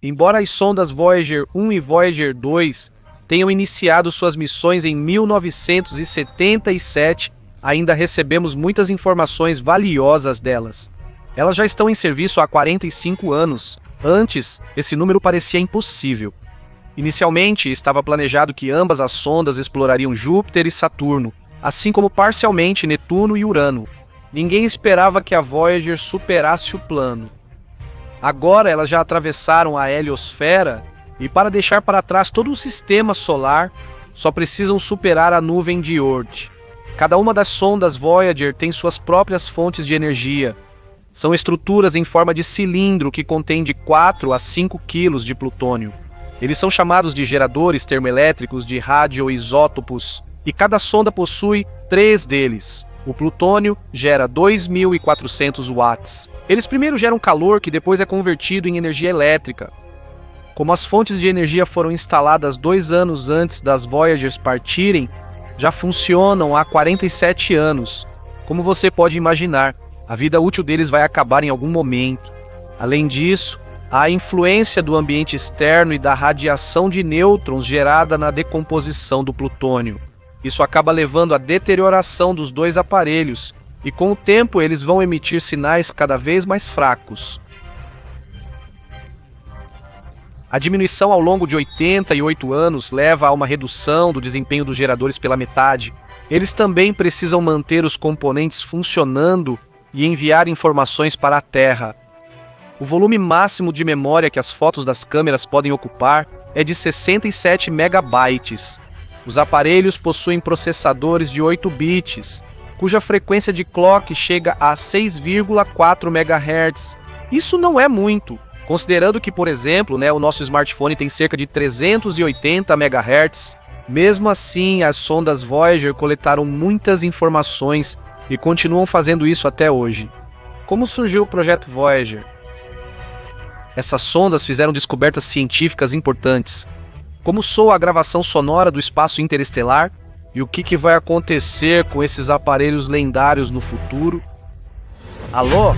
Embora as sondas Voyager 1 e Voyager 2 tenham iniciado suas missões em 1977, ainda recebemos muitas informações valiosas delas. Elas já estão em serviço há 45 anos. Antes, esse número parecia impossível. Inicialmente, estava planejado que ambas as sondas explorariam Júpiter e Saturno, assim como parcialmente Netuno e Urano. Ninguém esperava que a Voyager superasse o plano. Agora elas já atravessaram a heliosfera e, para deixar para trás todo o sistema solar, só precisam superar a nuvem de Oort. Cada uma das sondas Voyager tem suas próprias fontes de energia. São estruturas em forma de cilindro que contêm de 4 a 5 quilos de plutônio. Eles são chamados de geradores termoelétricos de radioisótopos, e cada sonda possui 3 deles. O plutônio gera 2.400 watts. Eles primeiro geram calor que depois é convertido em energia elétrica. Como as fontes de energia foram instaladas 2 anos antes das Voyagers partirem, já funcionam há 47 anos. Como você pode imaginar, a vida útil deles vai acabar em algum momento. Além disso, há a influência do ambiente externo e da radiação de nêutrons gerada na decomposição do plutônio. Isso acaba levando à deterioração dos 2 aparelhos, e com o tempo eles vão emitir sinais cada vez mais fracos. A diminuição ao longo de 88 anos leva a uma redução do desempenho dos geradores pela metade. Eles também precisam manter os componentes funcionando e enviar informações para a Terra. O volume máximo de memória que as fotos das câmeras podem ocupar é de 67 megabytes. Os aparelhos possuem processadores de 8 bits, cuja frequência de clock chega a 6,4 MHz. Isso não é muito, considerando que, por exemplo, o nosso smartphone tem cerca de 380 MHz. Mesmo assim, as sondas Voyager coletaram muitas informações e continuam fazendo isso até hoje. Como surgiu o projeto Voyager? Essas sondas fizeram descobertas científicas importantes. Como soa a gravação sonora do espaço interestelar? E o que vai acontecer com esses aparelhos lendários no futuro? Alô?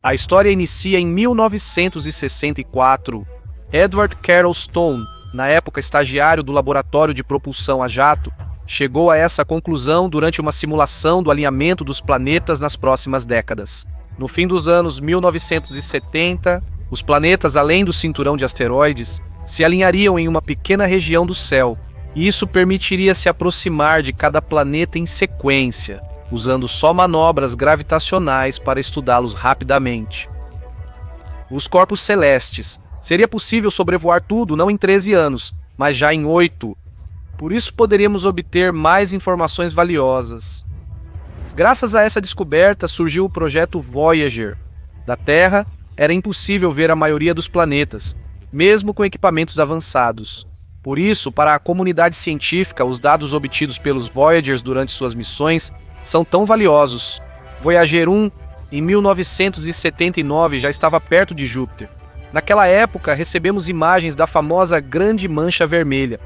A história inicia em 1964. Edward Carroll Stone, na época estagiário do Laboratório de Propulsão a Jato, chegou a essa conclusão durante uma simulação do alinhamento dos planetas nas próximas décadas. No fim dos anos 1970, os planetas, além do cinturão de asteroides, se alinhariam em uma pequena região do céu, e isso permitiria se aproximar de cada planeta em sequência, usando só manobras gravitacionais para estudá-los rapidamente. Os corpos celestes. Seria possível sobrevoar tudo não em 13 anos, mas já em 8. Por isso poderíamos obter mais informações valiosas. Graças a essa descoberta surgiu o projeto Voyager. Da Terra, era impossível ver a maioria dos planetas, mesmo com equipamentos avançados. Por isso, para a comunidade científica, os dados obtidos pelos Voyagers durante suas missões são tão valiosos. Voyager 1, em 1979, já estava perto de Júpiter. Naquela época, recebemos imagens da famosa Grande Mancha Vermelha.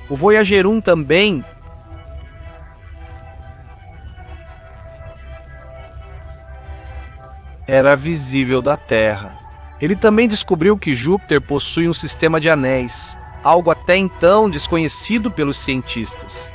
O Voyager 1 também era visível da Terra. Ele também descobriu que Júpiter possui um sistema de anéis, algo até então desconhecido pelos cientistas.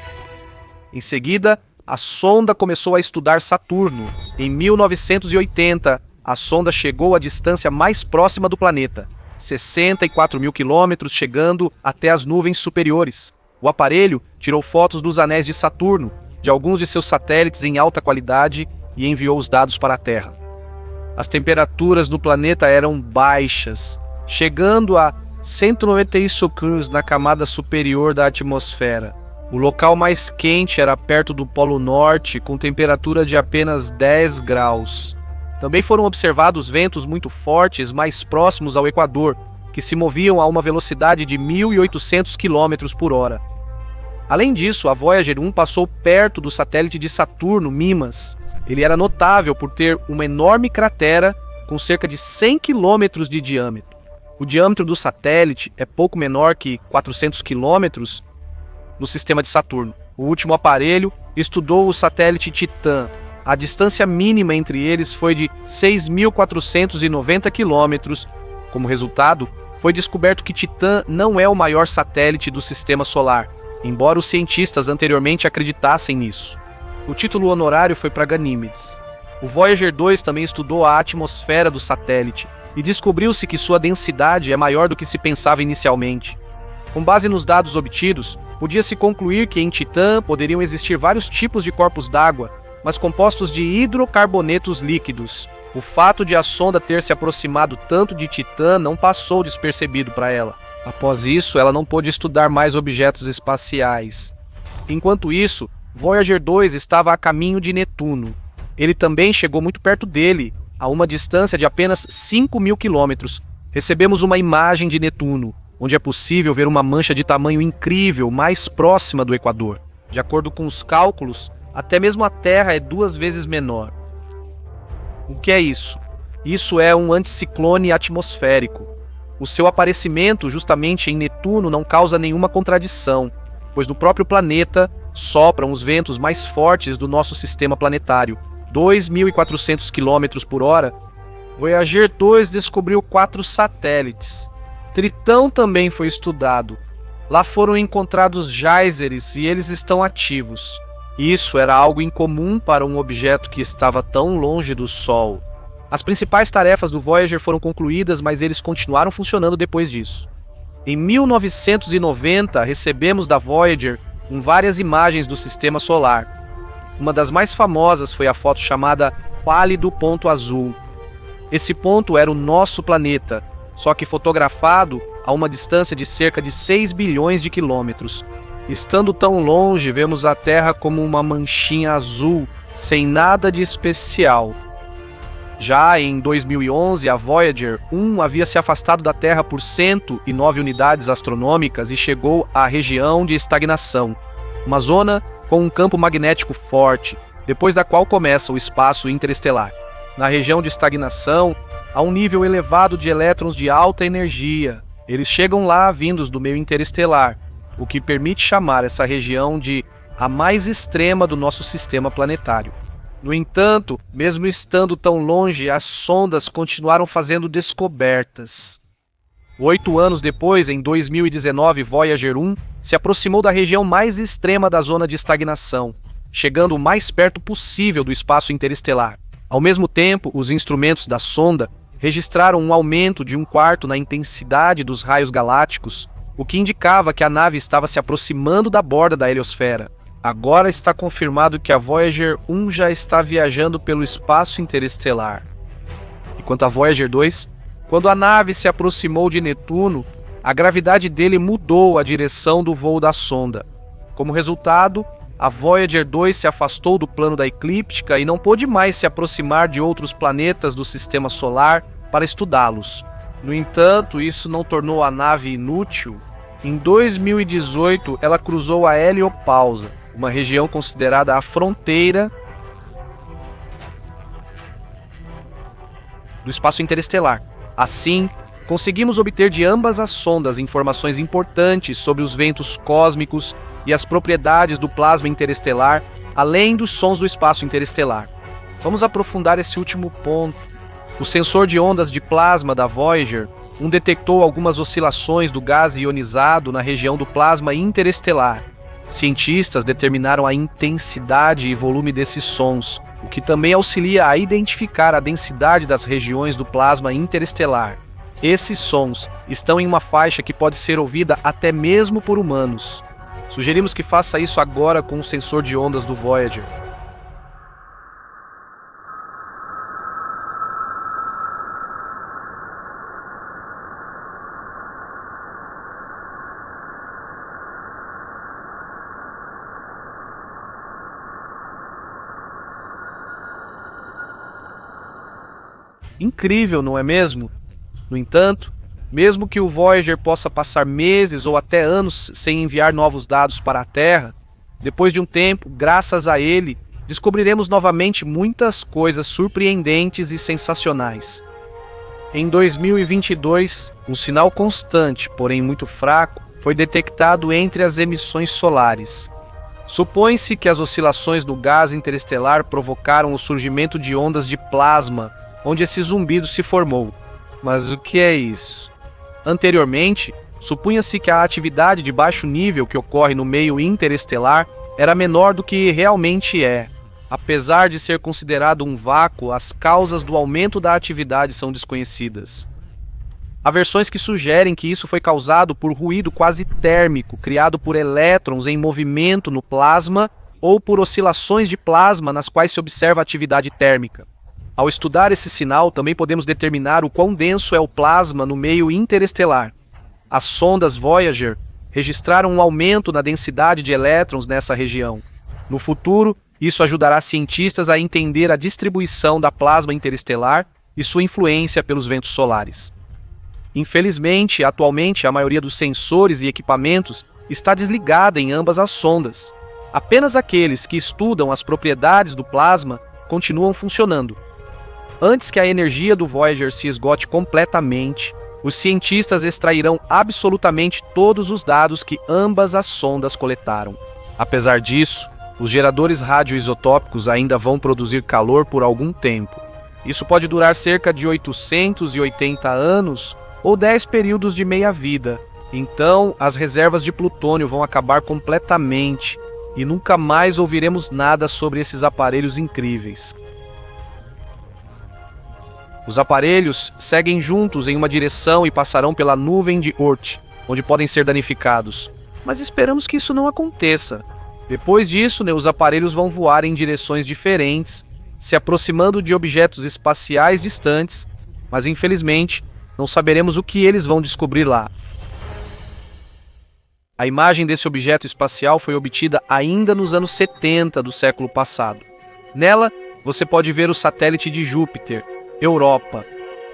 Em seguida, a sonda começou a estudar Saturno. Em 1980, a sonda chegou à distância mais próxima do planeta, 64 mil quilômetros, chegando até as nuvens superiores. O aparelho tirou fotos dos anéis de Saturno, de alguns de seus satélites em alta qualidade e enviou os dados para a Terra. As temperaturas no planeta eram baixas, chegando a 191 graus na camada superior da atmosfera. O local mais quente era perto do Polo Norte, com temperatura de apenas 10 graus. Também foram observados ventos muito fortes mais próximos ao Equador, que se moviam a uma velocidade de 1.800 km por hora. Além disso, a Voyager 1 passou perto do satélite de Saturno, Mimas. Ele era notável por ter uma enorme cratera com cerca de 100 km de diâmetro. O diâmetro do satélite é pouco menor que 400 km no sistema de Saturno. O último aparelho estudou o satélite Titã. A distância mínima entre eles foi de 6.490 quilômetros. Como resultado, foi descoberto que Titã não é o maior satélite do Sistema Solar, embora os cientistas anteriormente acreditassem nisso. O título honorário foi para Ganímedes. O Voyager 2 também estudou a atmosfera do satélite e descobriu-se que sua densidade é maior do que se pensava inicialmente. Com base nos dados obtidos, podia-se concluir que em Titã poderiam existir vários tipos de corpos d'água, mas compostos de hidrocarbonetos líquidos. O fato de a sonda ter se aproximado tanto de Titã não passou despercebido para ela. Após isso, ela não pôde estudar mais objetos espaciais. Enquanto isso, Voyager 2 estava a caminho de Netuno. Ele também chegou muito perto dele, a uma distância de apenas 5.000 quilômetros. Recebemos uma imagem de Netuno, onde é possível ver uma mancha de tamanho incrível mais próxima do Equador. De acordo com os cálculos, até mesmo a Terra é 2 vezes menor. O que é isso? Isso é um anticiclone atmosférico. O seu aparecimento justamente em Netuno não causa nenhuma contradição, pois no próprio planeta sopram os ventos mais fortes do nosso sistema planetário, 2.400 km por hora. Voyager 2 descobriu 4 satélites. Tritão também foi estudado. Lá foram encontrados geysers e eles estão ativos. Isso era algo incomum para um objeto que estava tão longe do Sol. As principais tarefas do Voyager foram concluídas, mas eles continuaram funcionando depois disso. Em 1990, recebemos da Voyager várias imagens do Sistema Solar. Uma das mais famosas foi a foto chamada Pálido Ponto Azul. Esse ponto era o nosso planeta, só que fotografado a uma distância de cerca de 6 bilhões de quilômetros. Estando tão longe, vemos a Terra como uma manchinha azul, sem nada de especial. Já em 2011, a Voyager 1 havia se afastado da Terra por 109 unidades astronômicas e chegou à região de estagnação, uma zona com um campo magnético forte, depois da qual começa o espaço interestelar. Na região de estagnação, há um nível elevado de elétrons de alta energia. Eles chegam lá vindos do meio interestelar, o que permite chamar essa região de a mais extrema do nosso sistema planetário. No entanto, mesmo estando tão longe, as sondas continuaram fazendo descobertas. 8 anos depois, em 2019, Voyager 1 se aproximou da região mais extrema da zona de estagnação, chegando o mais perto possível do espaço interestelar. Ao mesmo tempo, os instrumentos da sonda registraram um aumento de 1/4 na intensidade dos raios galácticos, o que indicava que a nave estava se aproximando da borda da heliosfera. Agora está confirmado que a Voyager 1 já está viajando pelo espaço interestelar. E quanto a Voyager 2, quando a nave se aproximou de Netuno, a gravidade dele mudou a direção do voo da sonda. Como resultado, a Voyager 2 se afastou do plano da eclíptica e não pôde mais se aproximar de outros planetas do Sistema Solar para estudá-los. No entanto, isso não tornou a nave inútil. Em 2018, ela cruzou a heliopausa, uma região considerada a fronteira do espaço interestelar. Assim, conseguimos obter de ambas as sondas informações importantes sobre os ventos cósmicos e as propriedades do plasma interestelar, além dos sons do espaço interestelar. Vamos aprofundar esse último ponto. O sensor de ondas de plasma da Voyager detectou algumas oscilações do gás ionizado na região do plasma interestelar. Cientistas determinaram a intensidade e volume desses sons, o que também auxilia a identificar a densidade das regiões do plasma interestelar. Esses sons estão em uma faixa que pode ser ouvida até mesmo por humanos. Sugerimos que faça isso agora com o sensor de ondas do Voyager. Incrível, não é mesmo? No entanto, mesmo que o Voyager possa passar meses ou até anos sem enviar novos dados para a Terra, depois de um tempo, graças a ele, descobriremos novamente muitas coisas surpreendentes e sensacionais. Em 2022, um sinal constante, porém muito fraco, foi detectado entre as emissões solares. Supõe-se que as oscilações do gás interestelar provocaram o surgimento de ondas de plasma, onde esse zumbido se formou. Mas o que é isso? Anteriormente, supunha-se que a atividade de baixo nível que ocorre no meio interestelar era menor do que realmente é. Apesar de ser considerado um vácuo, as causas do aumento da atividade são desconhecidas. Há versões que sugerem que isso foi causado por ruído quase térmico, criado por elétrons em movimento no plasma ou por oscilações de plasma nas quais se observa atividade térmica. Ao estudar esse sinal, também podemos determinar o quão denso é o plasma no meio interestelar. As sondas Voyager registraram um aumento na densidade de elétrons nessa região. No futuro, isso ajudará cientistas a entender a distribuição da plasma interestelar e sua influência pelos ventos solares. Infelizmente, atualmente, a maioria dos sensores e equipamentos está desligada em ambas as sondas. Apenas aqueles que estudam as propriedades do plasma continuam funcionando. Antes que a energia do Voyager se esgote completamente, os cientistas extrairão absolutamente todos os dados que ambas as sondas coletaram. Apesar disso, os geradores radioisotópicos ainda vão produzir calor por algum tempo. Isso pode durar cerca de 880 anos ou 10 períodos de meia-vida. Então, as reservas de plutônio vão acabar completamente e nunca mais ouviremos nada sobre esses aparelhos incríveis. Os aparelhos seguem juntos em uma direção e passarão pela nuvem de Oort, onde podem ser danificados. Mas esperamos que isso não aconteça. Depois disso, os aparelhos vão voar em direções diferentes, se aproximando de objetos espaciais distantes, mas infelizmente não saberemos o que eles vão descobrir lá. A imagem desse objeto espacial foi obtida ainda nos anos 70 do século passado. Nela, você pode ver o satélite de Júpiter, Europa.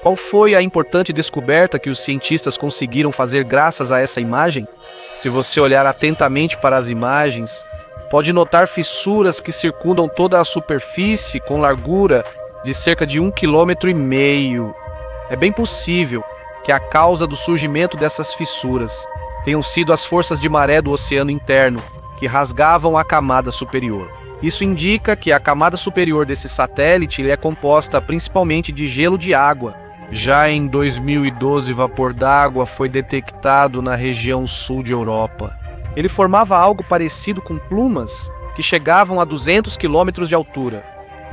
Qual foi a importante descoberta que os cientistas conseguiram fazer graças a essa imagem? Se você olhar atentamente para as imagens, pode notar fissuras que circundam toda a superfície com largura de cerca de 1,5 km. É bem possível que a causa do surgimento dessas fissuras tenham sido as forças de maré do oceano interno, que rasgavam a camada superior. Isso indica que a camada superior desse satélite é composta principalmente de gelo de água. Já em 2012, vapor d'água foi detectado na região sul de Europa. Ele formava algo parecido com plumas que chegavam a 200 km de altura.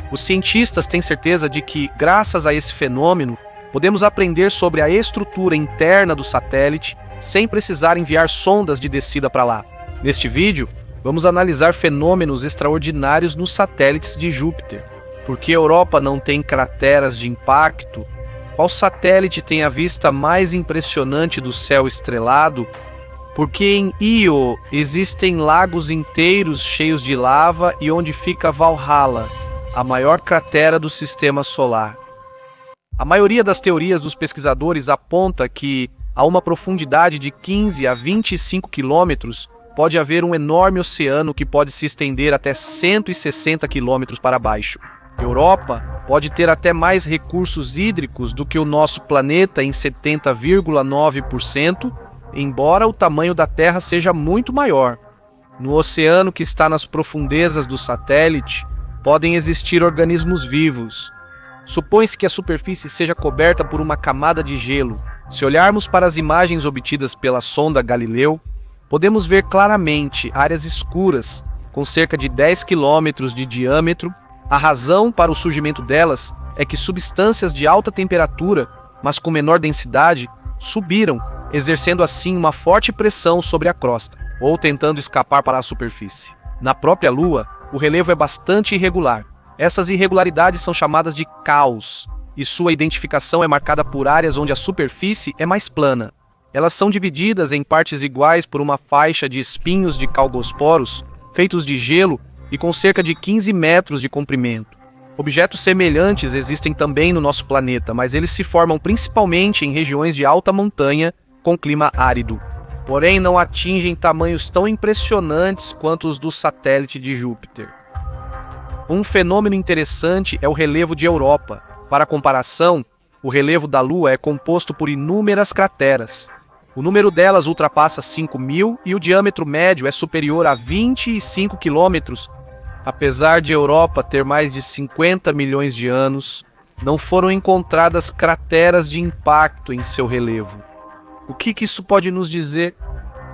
Os cientistas têm certeza de que, graças a esse fenômeno, podemos aprender sobre a estrutura interna do satélite sem precisar enviar sondas de descida para lá. Neste vídeo, vamos analisar fenômenos extraordinários nos satélites de Júpiter. Por que a Europa não tem crateras de impacto? Qual satélite tem a vista mais impressionante do céu estrelado? Por que em Io existem lagos inteiros cheios de lava e onde fica Valhalla, a maior cratera do sistema solar? A maioria das teorias dos pesquisadores aponta que, a uma profundidade de 15 a 25 quilômetros, pode haver um enorme oceano que pode se estender até 160 quilômetros para baixo. Europa pode ter até mais recursos hídricos do que o nosso planeta em 70,9%, embora o tamanho da Terra seja muito maior. No oceano que está nas profundezas do satélite, podem existir organismos vivos. Supõe-se que a superfície seja coberta por uma camada de gelo. Se olharmos para as imagens obtidas pela sonda Galileu, podemos ver claramente áreas escuras, com cerca de 10 quilômetros de diâmetro. A razão para o surgimento delas é que substâncias de alta temperatura, mas com menor densidade, subiram, exercendo assim uma forte pressão sobre a crosta, ou tentando escapar para a superfície. Na própria Lua, o relevo é bastante irregular. Essas irregularidades são chamadas de caos, e sua identificação é marcada por áreas onde a superfície é mais plana. Elas são divididas em partes iguais por uma faixa de espinhos de calgosporos, feitos de gelo e com cerca de 15 metros de comprimento. Objetos semelhantes existem também no nosso planeta, mas eles se formam principalmente em regiões de alta montanha com clima árido. Porém, não atingem tamanhos tão impressionantes quanto os do satélite de Júpiter. Um fenômeno interessante é o relevo de Europa. Para comparação, o relevo da Lua é composto por inúmeras crateras. O número delas ultrapassa 5.000 e o diâmetro médio é superior a 25 quilômetros. Apesar de Europa ter mais de 50 milhões de anos, não foram encontradas crateras de impacto em seu relevo. O que isso pode nos dizer?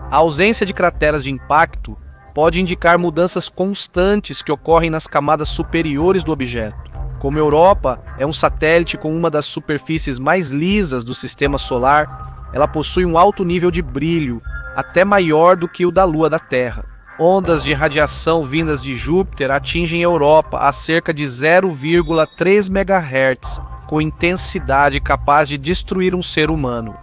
A ausência de crateras de impacto pode indicar mudanças constantes que ocorrem nas camadas superiores do objeto. Como Europa é um satélite com uma das superfícies mais lisas do sistema solar, ela possui um alto nível de brilho, até maior do que o da Lua da Terra. Ondas de radiação vindas de Júpiter atingem Europa a cerca de 0,3 MHz, com intensidade capaz de destruir um ser humano.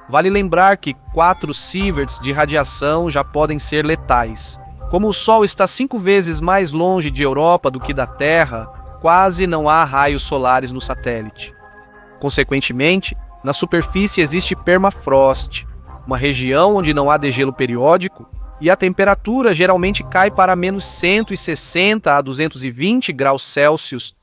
Vale lembrar que 4 sieverts de radiação já podem ser letais. Como o Sol está 5 vezes mais longe de Europa do que da Terra, quase não há raios solares no satélite. Consequentemente, na superfície existe permafrost, uma região onde não há degelo periódico, e a temperatura geralmente cai para menos 160 a 220 graus Celsius.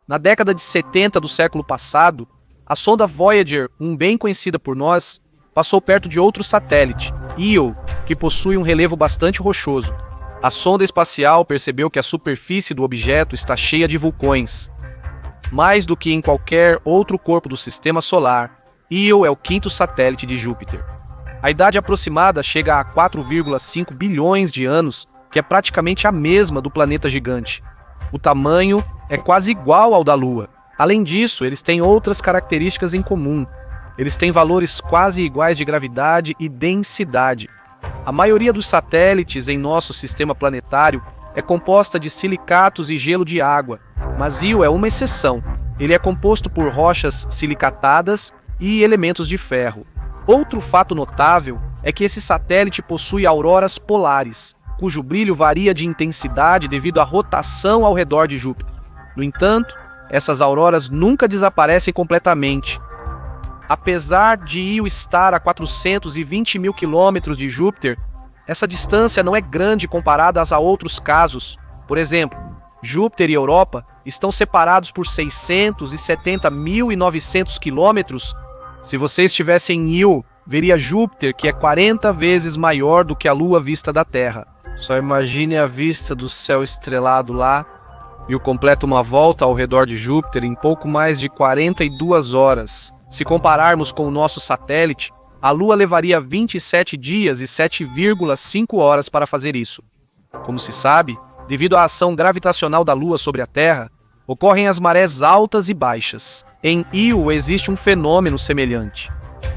Na década de 70 do século passado, a sonda Voyager, bem conhecida por nós, passou perto de outro satélite, Io, que possui um relevo bastante rochoso. A sonda espacial percebeu que a superfície do objeto está cheia de vulcões. Mais do que em qualquer outro corpo do sistema solar, Io é o 5º satélite de Júpiter. A idade aproximada chega a 4,5 bilhões de anos, que é praticamente a mesma do planeta gigante. O tamanho é quase igual ao da Lua. Além disso, eles têm outras características em comum. Eles têm valores quase iguais de gravidade e densidade. A maioria dos satélites em nosso sistema planetário é composta de silicatos e gelo de água, mas Io é uma exceção. Ele é composto por rochas silicatadas e elementos de ferro. Outro fato notável é que esse satélite possui auroras polares, cujo brilho varia de intensidade devido à rotação ao redor de Júpiter. No entanto, essas auroras nunca desaparecem completamente. Apesar de Io estar a 420 mil quilômetros de Júpiter, essa distância não é grande comparada a outros casos. Por exemplo, Júpiter e Europa estão separados por 670.900 quilômetros. Se você estivesse em Io, veria Júpiter, que é 40 vezes maior do que a Lua vista da Terra. Só imagine a vista do céu estrelado lá. Io completa uma volta ao redor de Júpiter em pouco mais de 42 horas. Se compararmos com o nosso satélite, a Lua levaria 27 dias e 7,5 horas para fazer isso. Como se sabe, devido à ação gravitacional da Lua sobre a Terra, ocorrem as marés altas e baixas. Em Io existe um fenômeno semelhante.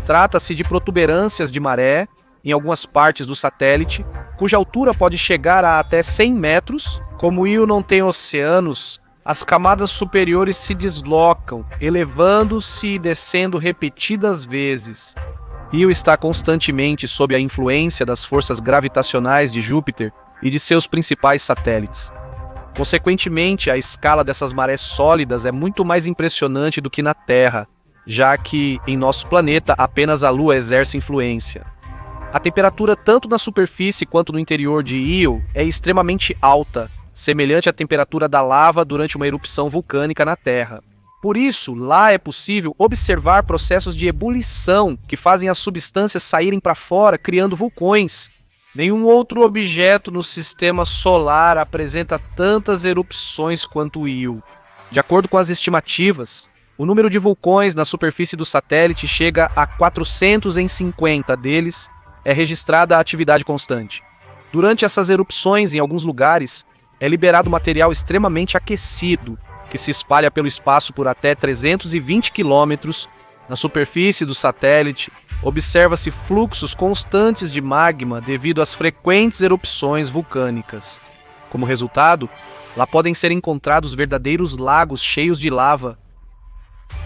Trata-se de protuberâncias de maré em algumas partes do satélite, cuja altura pode chegar a até 100 metros. Como Io não tem oceanos, as camadas superiores se deslocam, elevando-se e descendo repetidas vezes. Io está constantemente sob a influência das forças gravitacionais de Júpiter e de seus principais satélites. Consequentemente, a escala dessas marés sólidas é muito mais impressionante do que na Terra, já que, em nosso planeta, apenas a Lua exerce influência. A temperatura tanto na superfície quanto no interior de Io é extremamente alta, semelhante à temperatura da lava durante uma erupção vulcânica na Terra. Por isso, lá é possível observar processos de ebulição que fazem as substâncias saírem para fora, criando vulcões. Nenhum outro objeto no sistema solar apresenta tantas erupções quanto Io. De acordo com as estimativas, o número de vulcões na superfície do satélite chega a 450 deles, é registrada a atividade constante. Durante essas erupções, em alguns lugares, é liberado material extremamente aquecido, que se espalha pelo espaço por até 320 quilômetros. Na superfície do satélite, observa-se fluxos constantes de magma devido às frequentes erupções vulcânicas. Como resultado, lá podem ser encontrados verdadeiros lagos cheios de lava.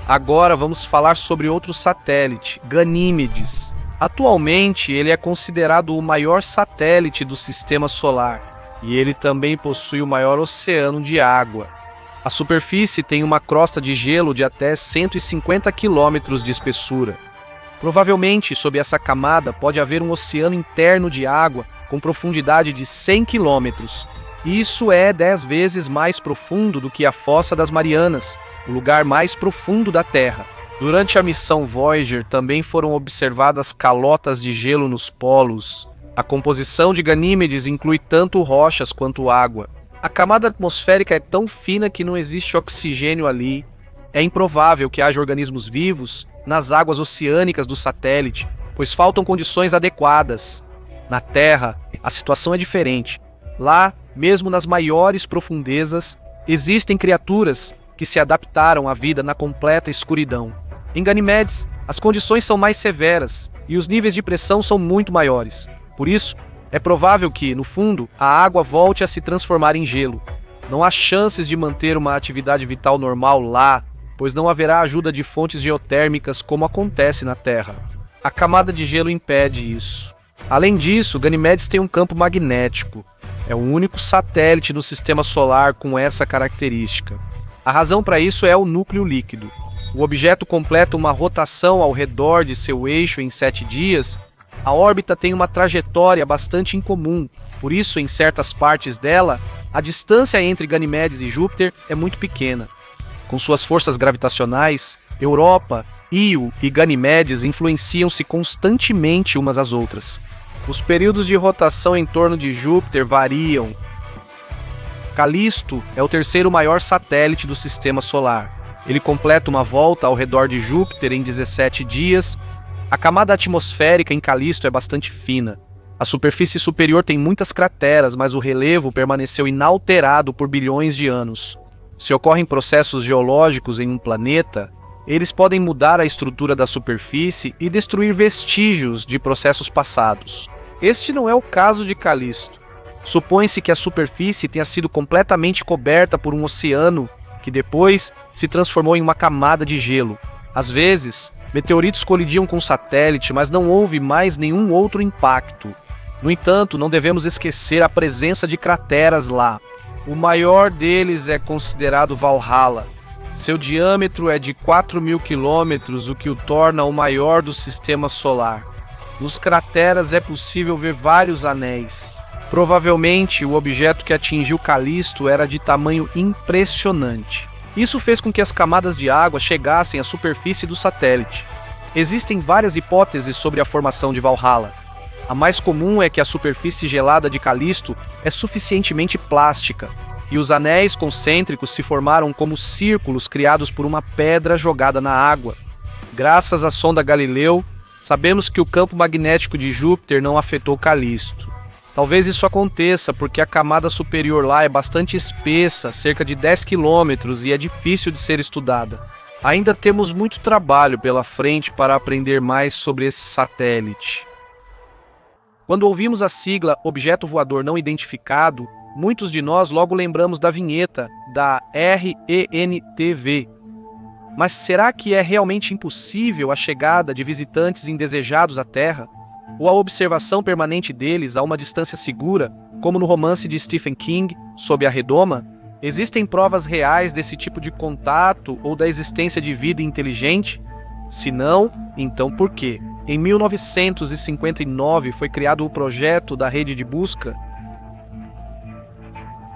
Agora vamos falar sobre outro satélite, Ganímedes. Atualmente, ele é considerado o maior satélite do sistema solar, e ele também possui o maior oceano de água. A superfície tem uma crosta de gelo de até 150 quilômetros de espessura. Provavelmente, sob essa camada, pode haver um oceano interno de água com profundidade de 100 quilômetros. Isso é 10 vezes mais profundo do que a Fossa das Marianas, o lugar mais profundo da Terra. Durante a missão Voyager também foram observadas calotas de gelo nos polos. A composição de Ganímedes inclui tanto rochas quanto água. A camada atmosférica é tão fina que não existe oxigênio ali. É improvável que haja organismos vivos nas águas oceânicas do satélite, pois faltam condições adequadas. Na Terra, a situação é diferente. Lá, mesmo nas maiores profundezas, existem criaturas que se adaptaram à vida na completa escuridão. Em Ganímedes, as condições são mais severas e os níveis de pressão são muito maiores. Por isso, é provável que, no fundo, a água volte a se transformar em gelo. Não há chances de manter uma atividade vital normal lá, pois não haverá ajuda de fontes geotérmicas como acontece na Terra. A camada de gelo impede isso. Além disso, Ganímedes tem um campo magnético. É o único satélite no sistema solar com essa característica. A razão para isso é o núcleo líquido. O objeto completa uma rotação ao redor de seu eixo em 7 dias. A órbita tem uma trajetória bastante incomum, por isso, em certas partes dela, a distância entre Ganímedes e Júpiter é muito pequena. Com suas forças gravitacionais, Europa, Io e Ganímedes influenciam-se constantemente umas às outras. Os períodos de rotação em torno de Júpiter variam. Calisto é o terceiro maior satélite do sistema solar. Ele completa uma volta ao redor de Júpiter em 17 dias. A camada atmosférica em Calisto é bastante fina. A superfície superior tem muitas crateras, mas o relevo permaneceu inalterado por bilhões de anos. Se ocorrem processos geológicos em um planeta, eles podem mudar a estrutura da superfície e destruir vestígios de processos passados. Este não é o caso de Calisto. Supõe-se que a superfície tenha sido completamente coberta por um oceano que depois se transformou em uma camada de gelo. Às vezes, meteoritos colidiam com o satélite, mas não houve mais nenhum outro impacto. No entanto, não devemos esquecer a presença de crateras lá. O maior deles é considerado Valhalla. Seu diâmetro é de 4.000 quilômetros, o que o torna o maior do sistema solar. Nos crateras é possível ver vários anéis. Provavelmente, o objeto que atingiu Calisto era de tamanho impressionante. Isso fez com que as camadas de água chegassem à superfície do satélite. Existem várias hipóteses sobre a formação de Valhalla. A mais comum é que a superfície gelada de Calisto é suficientemente plástica, e os anéis concêntricos se formaram como círculos criados por uma pedra jogada na água. Graças à sonda Galileu, sabemos que o campo magnético de Júpiter não afetou Calisto. Talvez isso aconteça porque a camada superior lá é bastante espessa, cerca de 10 quilômetros, e é difícil de ser estudada. Ainda temos muito trabalho pela frente para aprender mais sobre esse satélite. Quando ouvimos a sigla Objeto Voador Não Identificado, muitos de nós logo lembramos da vinheta da RENTV. Mas será que é realmente impossível a chegada de visitantes indesejados à Terra? Ou a observação permanente deles a uma distância segura, como no romance de Stephen King, Sob a Redoma? Existem provas reais desse tipo de contato ou da existência de vida inteligente? Se não, então por quê? Em 1959 foi criado o projeto da rede de busca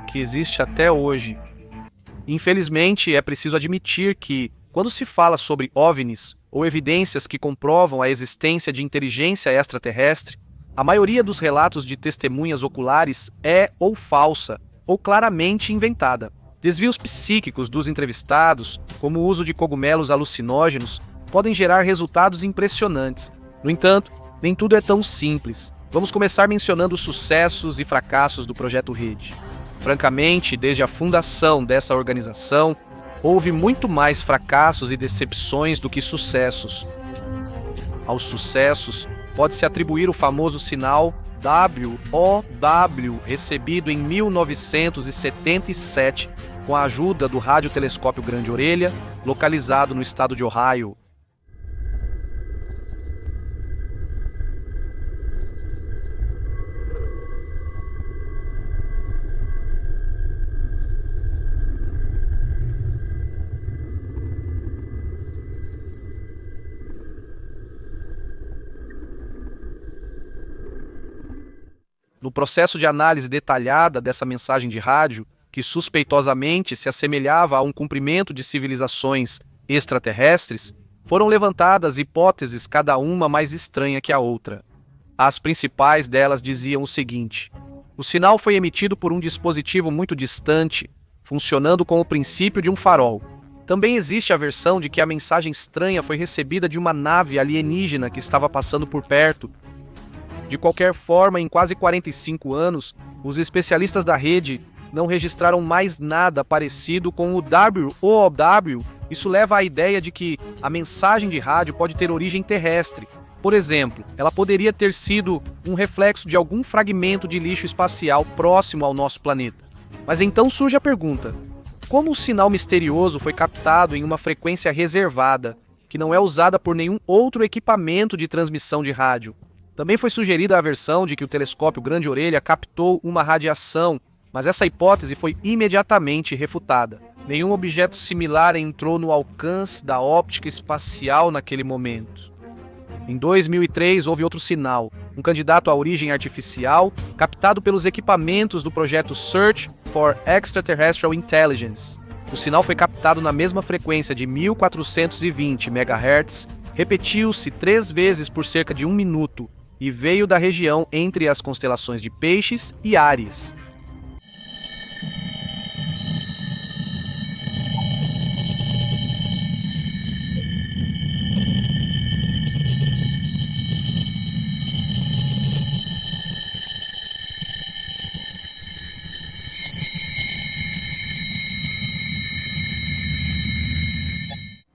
que existe até hoje. Infelizmente, é preciso admitir que, quando se fala sobre OVNIs, ou evidências que comprovam a existência de inteligência extraterrestre, a maioria dos relatos de testemunhas oculares é ou falsa, ou claramente inventada. Desvios psíquicos dos entrevistados, como o uso de cogumelos alucinógenos, podem gerar resultados impressionantes. No entanto, nem tudo é tão simples. Vamos começar mencionando os sucessos e fracassos do Projeto Rede. Francamente, desde a fundação dessa organização, houve muito mais fracassos e decepções do que sucessos. Aos sucessos, pode-se atribuir o famoso sinal WOW, recebido em 1977 com a ajuda do radiotelescópio Grande Orelha, localizado no estado de Ohio. No processo de análise detalhada dessa mensagem de rádio, que suspeitosamente se assemelhava a um cumprimento de civilizações extraterrestres, Foram levantadas hipóteses, cada uma mais estranha que a outra. As principais delas diziam o seguinte: o sinal foi emitido por um dispositivo muito distante, funcionando com o princípio de um farol. Também existe a versão de que a mensagem estranha foi recebida de uma nave alienígena que estava passando por perto. De qualquer forma, em quase 45 anos, os especialistas da rede não registraram mais nada parecido com o WOW. Isso leva à ideia de que a mensagem de rádio pode ter origem terrestre. Por exemplo, ela poderia ter sido um reflexo de algum fragmento de lixo espacial próximo ao nosso planeta. Mas então surge a pergunta: como o sinal misterioso foi captado em uma frequência reservada, que não é usada por nenhum outro equipamento de transmissão de rádio? Também foi sugerida a versão de que o telescópio Grande Orelha captou uma radiação, mas essa hipótese foi imediatamente refutada. Nenhum objeto similar entrou no alcance da óptica espacial naquele momento. Em 2003, houve outro sinal, um candidato à origem artificial, captado pelos equipamentos do projeto Search for Extraterrestrial Intelligence. O sinal foi captado na mesma frequência de 1420 MHz, repetiu-se 3 vezes por cerca de 1 minuto e veio da região entre as constelações de Peixes e Áries.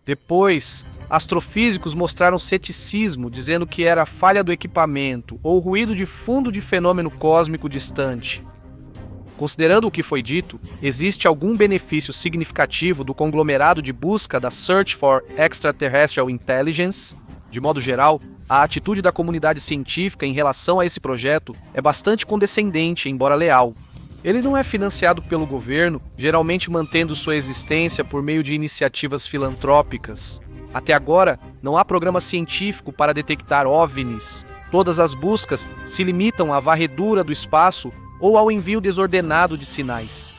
Depois, astrofísicos mostraram ceticismo, dizendo que era falha do equipamento ou ruído de fundo de fenômeno cósmico distante. Considerando o que foi dito, existe algum benefício significativo do conglomerado de busca da Search for Extraterrestrial Intelligence? De modo geral, a atitude da comunidade científica em relação a esse projeto é bastante condescendente, embora leal. Ele não é financiado pelo governo, geralmente mantendo sua existência por meio de iniciativas filantrópicas. Até agora, não há programa científico para detectar OVNIs. Todas as buscas se limitam à varredura do espaço ou ao envio desordenado de sinais.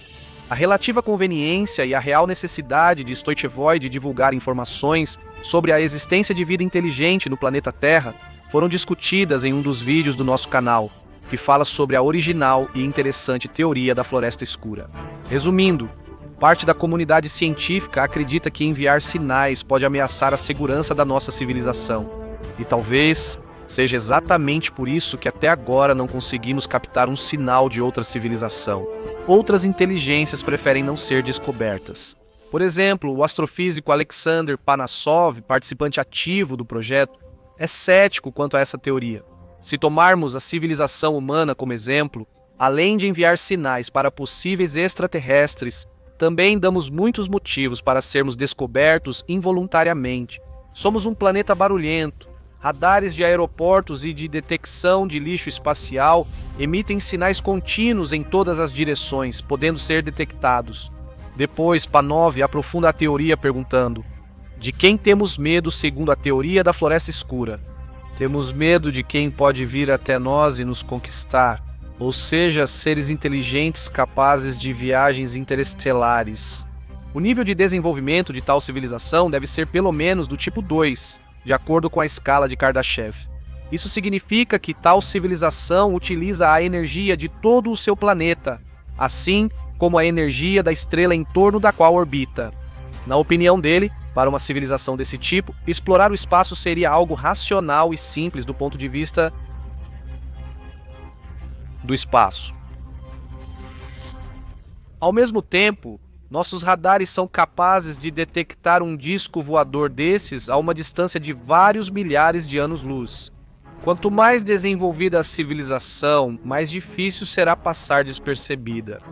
A relativa conveniência e a real necessidade de Stoichvoid divulgar informações sobre a existência de vida inteligente no planeta Terra foram discutidas em um dos vídeos do nosso canal, que fala sobre a original e interessante teoria da floresta escura. Resumindo, parte da comunidade científica acredita que enviar sinais pode ameaçar a segurança da nossa civilização. E talvez seja exatamente por isso que até agora não conseguimos captar um sinal de outra civilização. Outras inteligências preferem não ser descobertas. Por exemplo, o astrofísico Alexander Panassov, participante ativo do projeto, é cético quanto a essa teoria. Se tomarmos a civilização humana como exemplo, além de enviar sinais para possíveis extraterrestres, também damos muitos motivos para sermos descobertos involuntariamente. Somos um planeta barulhento. Radares de aeroportos e de detecção de lixo espacial emitem sinais contínuos em todas as direções, podendo ser detectados. Depois, Panov aprofunda a teoria perguntando: de quem temos medo segundo a teoria da floresta escura? Temos medo de quem pode vir até nós e nos conquistar, ou seja, seres inteligentes capazes de viagens interestelares. O nível de desenvolvimento de tal civilização deve ser pelo menos do tipo 2, de acordo com a escala de Kardashev. Isso significa que tal civilização utiliza a energia de todo o seu planeta, assim como a energia da estrela em torno da qual orbita. Na opinião dele, para uma civilização desse tipo, explorar o espaço seria algo racional e simples do ponto de vista do espaço. Ao mesmo tempo, nossos radares são capazes de detectar um disco voador desses a uma distância de vários milhares de anos-luz. Quanto mais desenvolvida a civilização, mais difícil será passar despercebida.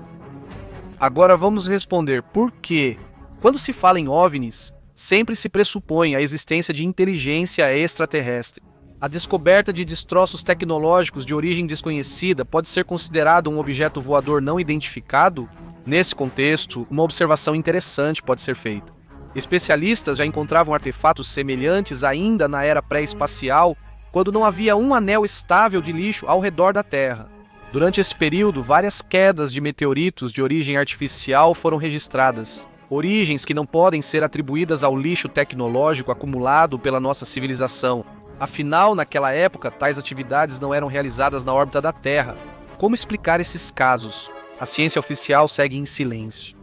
Agora vamos responder por quê. Quando se fala em OVNIs, sempre se pressupõe a existência de inteligência extraterrestre. A descoberta de destroços tecnológicos de origem desconhecida pode ser considerado um objeto voador não identificado? Nesse contexto, uma observação interessante pode ser feita. Especialistas já encontravam artefatos semelhantes ainda na era pré-espacial, quando não havia um anel estável de lixo ao redor da Terra. Durante esse período, várias quedas de meteoritos de origem artificial foram registradas. Origens que não podem ser atribuídas ao lixo tecnológico acumulado pela nossa civilização. Afinal, naquela época, tais atividades não eram realizadas na órbita da Terra. Como explicar esses casos? A ciência oficial segue em silêncio.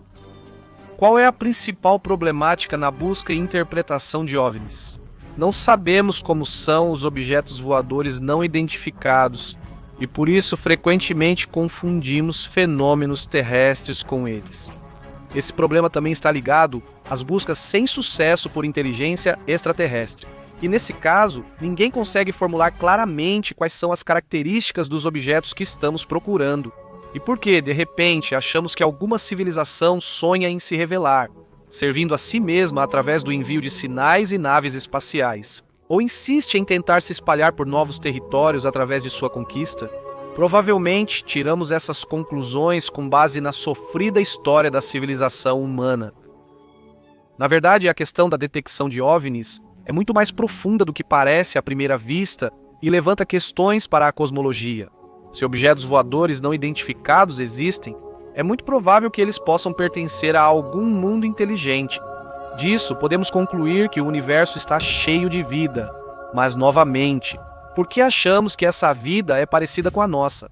Qual é a principal problemática na busca e interpretação de OVNIs? Não sabemos como são os objetos voadores não identificados e por isso frequentemente confundimos fenômenos terrestres com eles. Esse problema também está ligado às buscas sem sucesso por inteligência extraterrestre. E nesse caso, ninguém consegue formular claramente quais são as características dos objetos que estamos procurando. E por que, de repente, achamos que alguma civilização sonha em se revelar, servindo a si mesma através do envio de sinais e naves espaciais, ou insiste em tentar se espalhar por novos territórios através de sua conquista? Provavelmente tiramos essas conclusões com base na sofrida história da civilização humana. Na verdade, a questão da detecção de OVNIs é muito mais profunda do que parece à primeira vista e levanta questões para a cosmologia. Se objetos voadores não identificados existem, é muito provável que eles possam pertencer a algum mundo inteligente. Disso, podemos concluir que o universo está cheio de vida, mas novamente, por que achamos que essa vida é parecida com a nossa?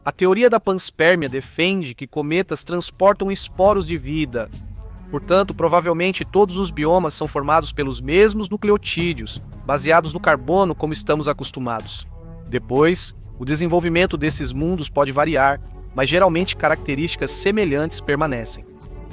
A teoria da panspermia defende que cometas transportam esporos de vida. Portanto, provavelmente todos os biomas são formados pelos mesmos nucleotídeos, baseados no carbono como estamos acostumados. Depois, o desenvolvimento desses mundos pode variar, mas geralmente características semelhantes permanecem.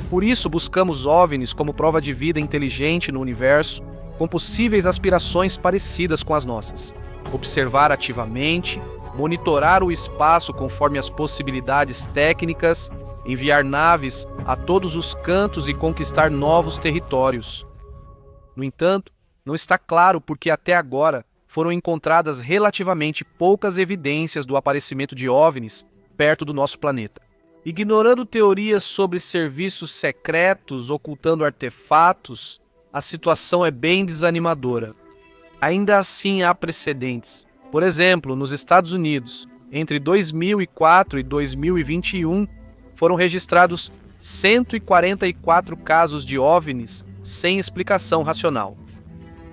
Por isso, buscamos OVNIs como prova de vida inteligente no universo, com possíveis aspirações parecidas com as nossas. Observar ativamente, monitorar o espaço conforme as possibilidades técnicas, enviar naves a todos os cantos e conquistar novos territórios. No entanto, não está claro porque até agora foram encontradas relativamente poucas evidências do aparecimento de OVNIs perto do nosso planeta. Ignorando teorias sobre serviços secretos ocultando artefatos, a situação é bem desanimadora. Ainda assim, há precedentes. Por exemplo, nos Estados Unidos, entre 2004 e 2021, foram registrados 144 casos de OVNIs sem explicação racional.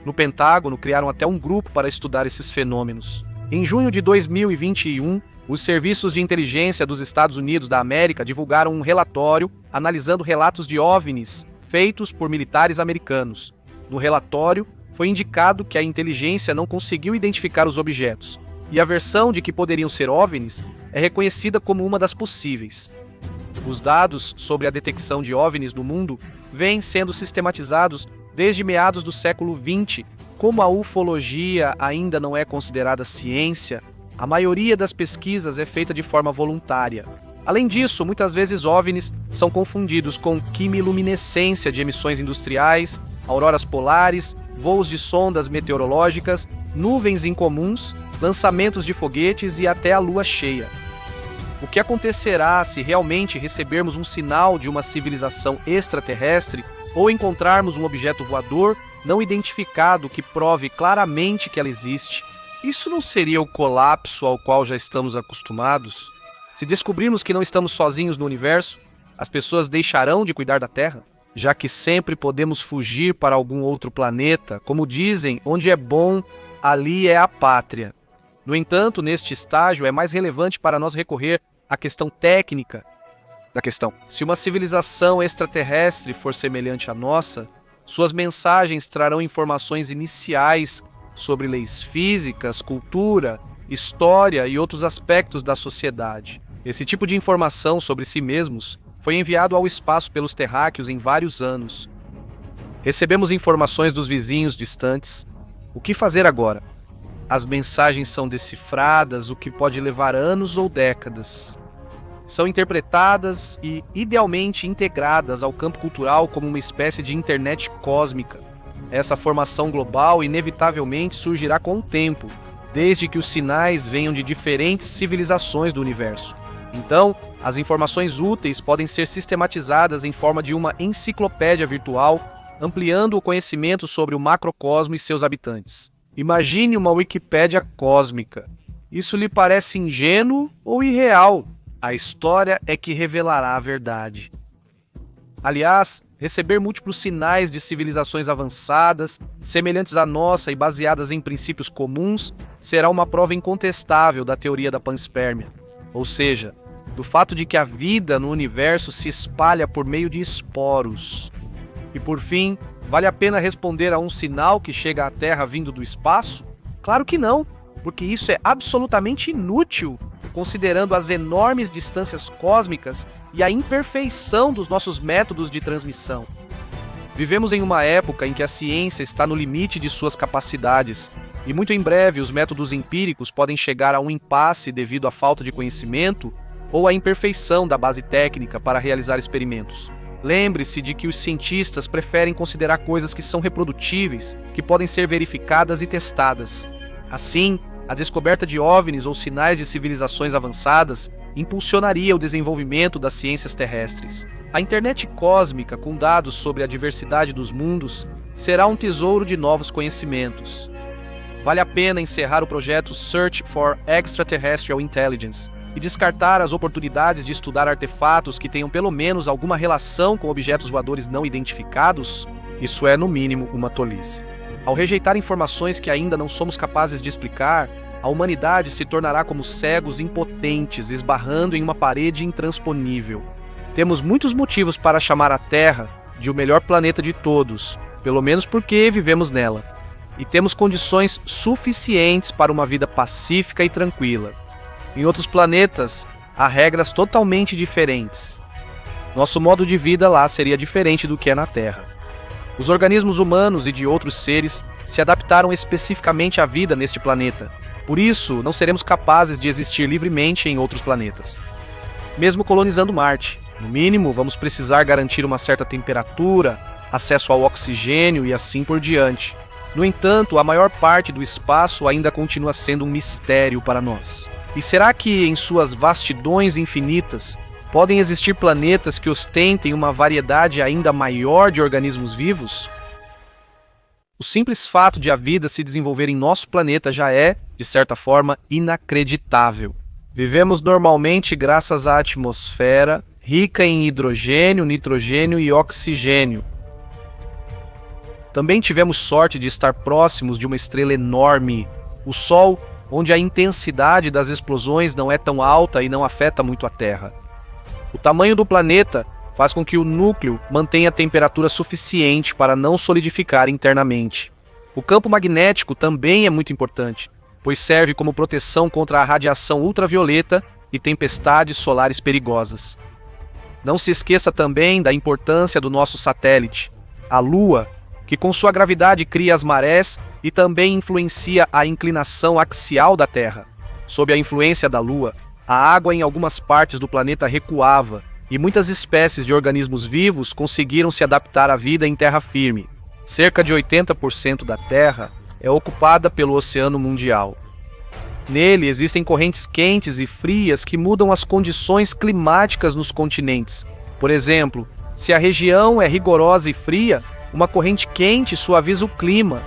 No Pentágono, criaram até um grupo para estudar esses fenômenos. Em junho de 2021, os serviços de inteligência dos Estados Unidos da América divulgaram um relatório analisando relatos de OVNIs feitos por militares americanos. No relatório, foi indicado que a inteligência não conseguiu identificar os objetos, e a versão de que poderiam ser OVNIs é reconhecida como uma das possíveis. Os dados sobre a detecção de OVNIs no mundo vêm sendo sistematizados desde meados do século XX. Como a ufologia ainda não é considerada ciência, a maioria das pesquisas é feita de forma voluntária. Além disso, muitas vezes OVNIs são confundidos com quimiluminescência de emissões industriais, auroras polares, voos de sondas meteorológicas, nuvens incomuns, lançamentos de foguetes e até a lua cheia. O que acontecerá se realmente recebermos um sinal de uma civilização extraterrestre ou encontrarmos um objeto voador não identificado que prove claramente que ela existe? Isso não seria o colapso ao qual já estamos acostumados? Se descobrirmos que não estamos sozinhos no universo, as pessoas deixarão de cuidar da Terra? Já que sempre podemos fugir para algum outro planeta, como dizem, onde é bom, ali é a pátria. No entanto, neste estágio é mais relevante para nós recorrer à questão técnica da questão. Se uma civilização extraterrestre for semelhante à nossa, suas mensagens trarão informações iniciais sobre leis físicas, cultura, história e outros aspectos da sociedade. Esse tipo de informação sobre si mesmos foi enviado ao espaço pelos terráqueos em vários anos. Recebemos informações dos vizinhos distantes. O que fazer agora? As mensagens são decifradas, o que pode levar anos ou décadas. São interpretadas e, idealmente, integradas ao campo cultural como uma espécie de internet cósmica. Essa formação global inevitavelmente surgirá com o tempo, desde que os sinais venham de diferentes civilizações do universo. Então, as informações úteis podem ser sistematizadas em forma de uma enciclopédia virtual, ampliando o conhecimento sobre o macrocosmo e seus habitantes. Imagine uma Wikipédia cósmica. Isso lhe parece ingênuo ou irreal? A história é que revelará a verdade. Aliás, receber múltiplos sinais de civilizações avançadas, semelhantes à nossa e baseadas em princípios comuns, será uma prova incontestável da teoria da panspermia, ou seja, do fato de que a vida no universo se espalha por meio de esporos. E por fim, vale a pena responder a um sinal que chega à Terra vindo do espaço? Claro que não, porque isso é absolutamente inútil, considerando as enormes distâncias cósmicas e a imperfeição dos nossos métodos de transmissão. Vivemos em uma época em que a ciência está no limite de suas capacidades, e muito em breve os métodos empíricos podem chegar a um impasse devido à falta de conhecimento ou à imperfeição da base técnica para realizar experimentos. Lembre-se de que os cientistas preferem considerar coisas que são reprodutíveis, que podem ser verificadas e testadas. Assim, a descoberta de OVNIs ou sinais de civilizações avançadas impulsionaria o desenvolvimento das ciências terrestres. A internet cósmica, com dados sobre a diversidade dos mundos, será um tesouro de novos conhecimentos. Vale a pena encerrar o projeto Search for Extraterrestrial Intelligence e descartar as oportunidades de estudar artefatos que tenham pelo menos alguma relação com objetos voadores não identificados? Isso é, no mínimo, uma tolice. Ao rejeitar informações que ainda não somos capazes de explicar, a humanidade se tornará como cegos impotentes, esbarrando em uma parede intransponível. Temos muitos motivos para chamar a Terra de o melhor planeta de todos, pelo menos porque vivemos nela. E temos condições suficientes para uma vida pacífica e tranquila. Em outros planetas, há regras totalmente diferentes. Nosso modo de vida lá seria diferente do que é na Terra. Os organismos humanos e de outros seres se adaptaram especificamente à vida neste planeta. Por isso, não seremos capazes de existir livremente em outros planetas. Mesmo colonizando Marte, no mínimo, vamos precisar garantir uma certa temperatura, acesso ao oxigênio e assim por diante. No entanto, a maior parte do espaço ainda continua sendo um mistério para nós. E será que, em suas vastidões infinitas, podem existir planetas que ostentem uma variedade ainda maior de organismos vivos? O simples fato de a vida se desenvolver em nosso planeta já é, de certa forma, inacreditável. Vivemos normalmente graças à atmosfera, rica em hidrogênio, nitrogênio e oxigênio. Também tivemos sorte de estar próximos de uma estrela enorme, o Sol, onde a intensidade das explosões não é tão alta e não afeta muito a Terra. O tamanho do planeta faz com que o núcleo mantenha temperatura suficiente para não solidificar internamente. O campo magnético também é muito importante, pois serve como proteção contra a radiação ultravioleta e tempestades solares perigosas. Não se esqueça também da importância do nosso satélite, a Lua, que com sua gravidade cria as marés e também influencia a inclinação axial da Terra. Sob a influência da Lua, a água em algumas partes do planeta recuava e muitas espécies de organismos vivos conseguiram se adaptar à vida em terra firme. Cerca de 80% da Terra é ocupada pelo Oceano Mundial. Nele existem correntes quentes e frias que mudam as condições climáticas nos continentes. Por exemplo, se a região é rigorosa e fria, uma corrente quente suaviza o clima.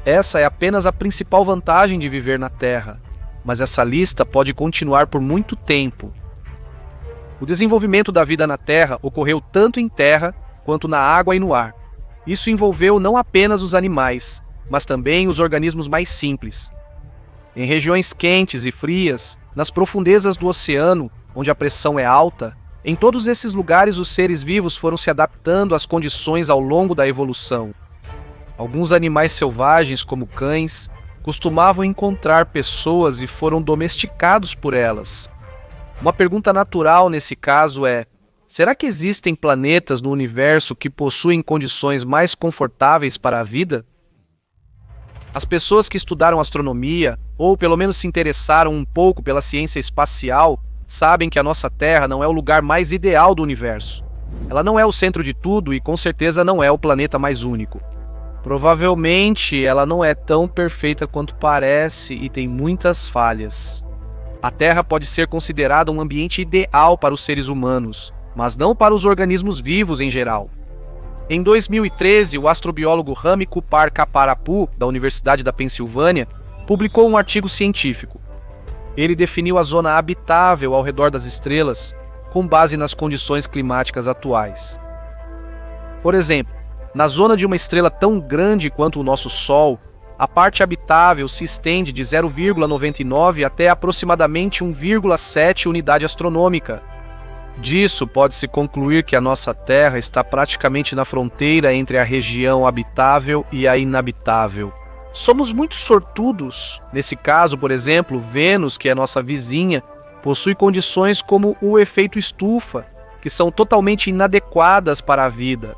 Essa é apenas a principal vantagem de viver na Terra, mas essa lista pode continuar por muito tempo. O desenvolvimento da vida na Terra ocorreu tanto em terra quanto na água e no ar. Isso envolveu não apenas os animais, mas também os organismos mais simples. Em regiões quentes e frias, nas profundezas do oceano, onde a pressão é alta, em todos esses lugares os seres vivos foram se adaptando às condições ao longo da evolução. Alguns animais selvagens, como cães, costumavam encontrar pessoas e foram domesticados por elas. Uma pergunta natural nesse caso é: será que existem planetas no universo que possuem condições mais confortáveis para a vida? As pessoas que estudaram astronomia, ou pelo menos se interessaram um pouco pela ciência espacial, sabem que a nossa Terra não é o lugar mais ideal do universo. Ela não é o centro de tudo e com certeza não é o planeta mais único. Provavelmente ela não é tão perfeita quanto parece e tem muitas falhas. A Terra pode ser considerada um ambiente ideal para os seres humanos, mas não para os organismos vivos em geral. Em 2013, o astrobiólogo Rami Kumar Kaparapu, da Universidade da Pensilvânia, publicou um artigo científico. Ele definiu a zona habitável ao redor das estrelas com base nas condições climáticas atuais. Por exemplo, na zona de uma estrela tão grande quanto o nosso Sol, a parte habitável se estende de 0,99 até aproximadamente 1,7 unidade astronômica. Disso pode-se concluir que a nossa Terra está praticamente na fronteira entre a região habitável e a inabitável. Somos muito sortudos. Nesse caso, por exemplo, Vênus, que é nossa vizinha, possui condições como o efeito estufa, que são totalmente inadequadas para a vida.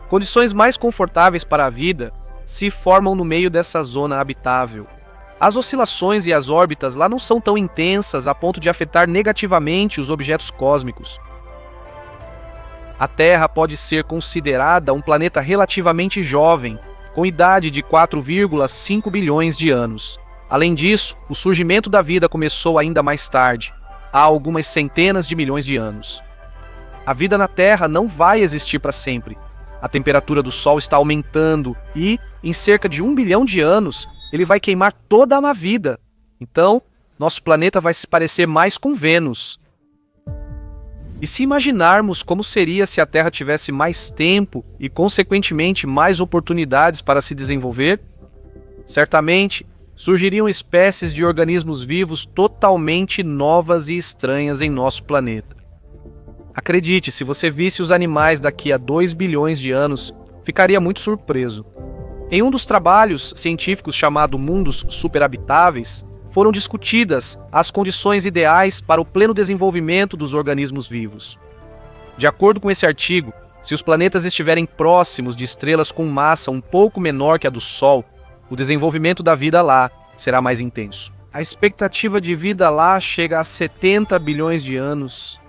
Condições mais confortáveis para a vida se formam no meio dessa zona habitável. As oscilações e as órbitas lá não são tão intensas a ponto de afetar negativamente os objetos cósmicos. A Terra pode ser considerada um planeta relativamente jovem, com idade de 4,5 bilhões de anos. Além disso, o surgimento da vida começou ainda mais tarde, há algumas centenas de milhões de anos. A vida na Terra não vai existir para sempre. A temperatura do Sol está aumentando e, em cerca de 1 bilhão de anos, ele vai queimar toda a vida. Então, nosso planeta vai se parecer mais com Vênus. E se imaginarmos como seria se a Terra tivesse mais tempo e, consequentemente, mais oportunidades para se desenvolver? Certamente, surgiriam espécies de organismos vivos totalmente novas e estranhas em nosso planeta. Acredite, se você visse os animais daqui a 2 bilhões de anos, ficaria muito surpreso. Em um dos trabalhos científicos chamado Mundos Superhabitáveis, foram discutidas as condições ideais para o pleno desenvolvimento dos organismos vivos. De acordo com esse artigo, se os planetas estiverem próximos de estrelas com massa um pouco menor que a do Sol, o desenvolvimento da vida lá será mais intenso. A expectativa de vida lá chega a 70 bilhões de anos.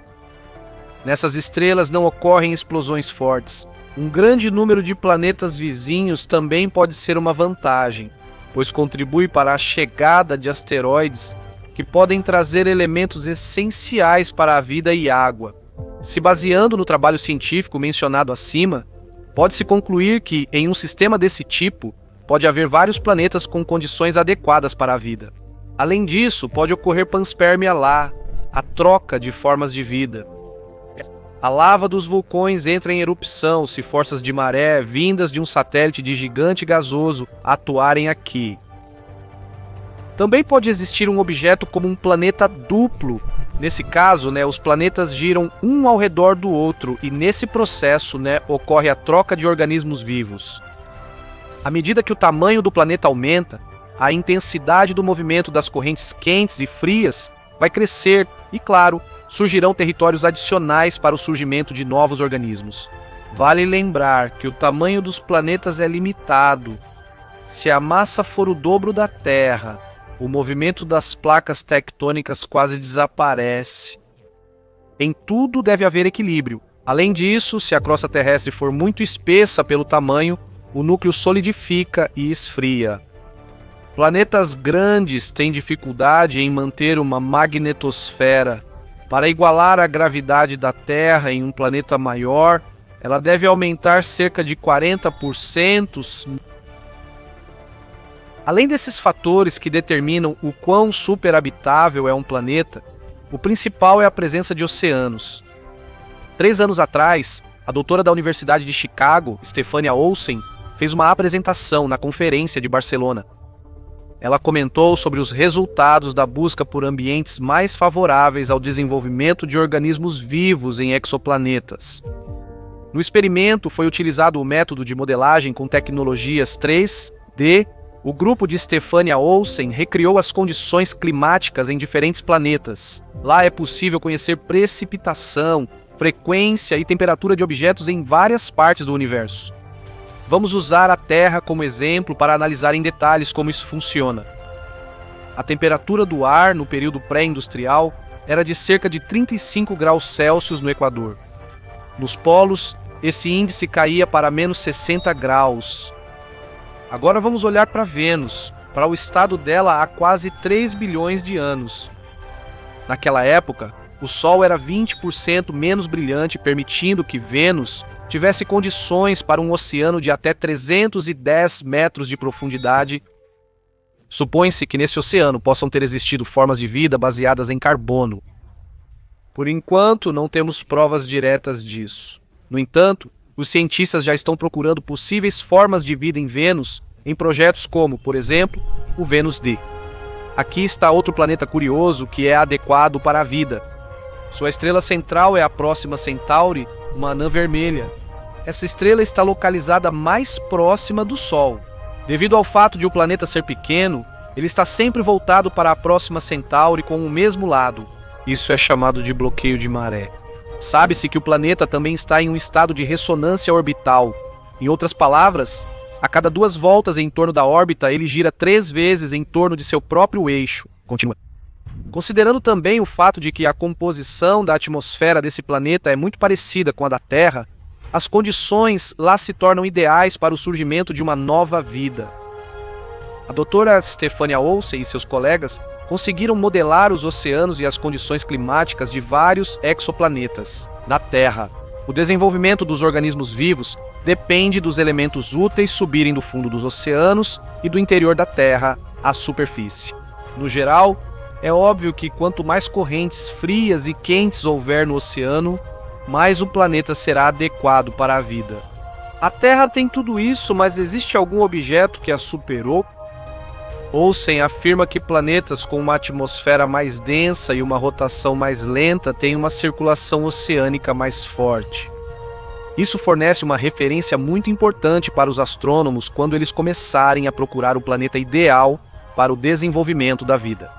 Nessas estrelas não ocorrem explosões fortes. Um grande número de planetas vizinhos também pode ser uma vantagem, pois contribui para a chegada de asteroides que podem trazer elementos essenciais para a vida e água. Se baseando no trabalho científico mencionado acima, pode-se concluir que, em um sistema desse tipo, pode haver vários planetas com condições adequadas para a vida. Além disso, pode ocorrer panspermia lá, a troca de formas de vida. A lava dos vulcões entra em erupção se forças de maré vindas de um satélite de gigante gasoso atuarem aqui. Também pode existir um objeto como um planeta duplo. Nesse caso, os planetas giram um ao redor do outro e nesse processo, ocorre a troca de organismos vivos. À medida que o tamanho do planeta aumenta, a intensidade do movimento das correntes quentes e frias vai crescer e, claro, surgirão territórios adicionais para o surgimento de novos organismos. Vale lembrar que o tamanho dos planetas é limitado. Se a massa for o dobro da Terra, o movimento das placas tectônicas quase desaparece. Em tudo deve haver equilíbrio. Além disso, se a crosta terrestre for muito espessa pelo tamanho, o núcleo solidifica e esfria. Planetas grandes têm dificuldade em manter uma magnetosfera. Para igualar a gravidade da Terra em um planeta maior, ela deve aumentar cerca de 40%. Além desses fatores que determinam o quão superhabitável é um planeta, o principal é a presença de oceanos. 3 anos atrás, a doutora da Universidade de Chicago, Stefania Olsen, fez uma apresentação na Conferência de Barcelona. Ela comentou sobre os resultados da busca por ambientes mais favoráveis ao desenvolvimento de organismos vivos em exoplanetas. No experimento foi utilizado o método de modelagem com tecnologias 3D. O grupo de Stefania Olsen recriou as condições climáticas em diferentes planetas. Lá é possível conhecer precipitação, frequência e temperatura de objetos em várias partes do universo. Vamos usar a Terra como exemplo para analisar em detalhes como isso funciona. A temperatura do ar no período pré-industrial era de cerca de 35 graus Celsius no Equador. Nos polos, esse índice caía para menos 60 graus. Agora vamos olhar para Vênus, para o estado dela há quase 3 bilhões de anos. Naquela época, o Sol era 20% menos brilhante, permitindo que Vênus tivesse condições para um oceano de até 310 metros de profundidade. Supõe-se que nesse oceano possam ter existido formas de vida baseadas em carbono. Por enquanto, não temos provas diretas disso. No entanto, os cientistas já estão procurando possíveis formas de vida em Vênus em projetos como, por exemplo, o Vênus D. Aqui está outro planeta curioso que é adequado para a vida. Sua estrela central é a Próxima Centauri, uma anã vermelha. Essa estrela está localizada mais próxima do Sol. Devido ao fato de o planeta ser pequeno, ele está sempre voltado para a Próxima Centauri com o mesmo lado. Isso é chamado de bloqueio de maré. Sabe-se que o planeta também está em um estado de ressonância orbital. Em outras palavras, a cada 2 voltas em torno da órbita, ele gira 3 vezes em torno de seu próprio eixo. Continua. Considerando também o fato de que a composição da atmosfera desse planeta é muito parecida com a da Terra, as condições lá se tornam ideais para o surgimento de uma nova vida. A doutora Stefania Olsen e seus colegas conseguiram modelar os oceanos e as condições climáticas de vários exoplanetas da Terra. O desenvolvimento dos organismos vivos depende dos elementos úteis subirem do fundo dos oceanos e do interior da Terra à superfície. No geral, é óbvio que quanto mais correntes frias e quentes houver no oceano, mais o planeta será adequado para a vida. A Terra tem tudo isso, mas existe algum objeto que a superou? Olsen afirma que planetas com uma atmosfera mais densa e uma rotação mais lenta têm uma circulação oceânica mais forte. Isso fornece uma referência muito importante para os astrônomos quando eles começarem a procurar o planeta ideal para o desenvolvimento da vida.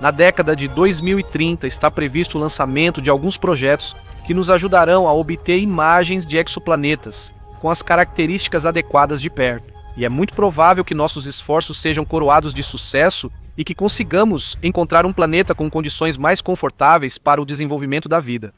Na década de 2030 está previsto o lançamento de alguns projetos que nos ajudarão a obter imagens de exoplanetas com as características adequadas de perto. E é muito provável que nossos esforços sejam coroados de sucesso e que consigamos encontrar um planeta com condições mais confortáveis para o desenvolvimento da vida.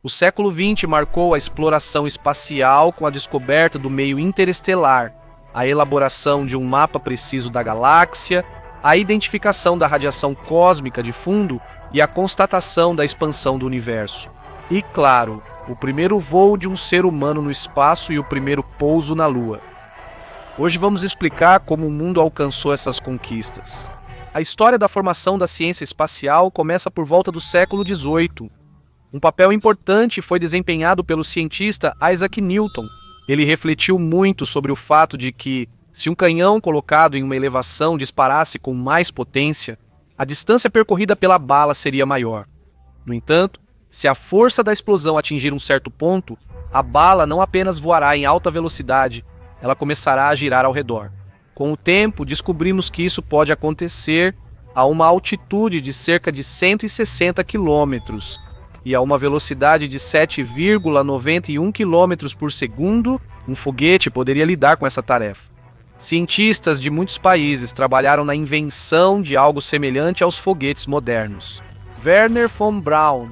O século XX marcou a exploração espacial com a descoberta do meio interestelar, a elaboração de um mapa preciso da galáxia, a identificação da radiação cósmica de fundo e a constatação da expansão do universo. E, claro, o primeiro voo de um ser humano no espaço e o primeiro pouso na Lua. Hoje vamos explicar como o mundo alcançou essas conquistas. A história da formação da ciência espacial começa por volta do século XVIII. Um papel importante foi desempenhado pelo cientista Isaac Newton. Ele refletiu muito sobre o fato de que, se um canhão colocado em uma elevação disparasse com mais potência, a distância percorrida pela bala seria maior. No entanto, se a força da explosão atingir um certo ponto, a bala não apenas voará em alta velocidade, ela começará a girar ao redor. Com o tempo, descobrimos que isso pode acontecer a uma altitude de cerca de 160 km e a uma velocidade de 7,91 km por segundo, um foguete poderia lidar com essa tarefa. Cientistas de muitos países trabalharam na invenção de algo semelhante aos foguetes modernos. Wernher von Braun,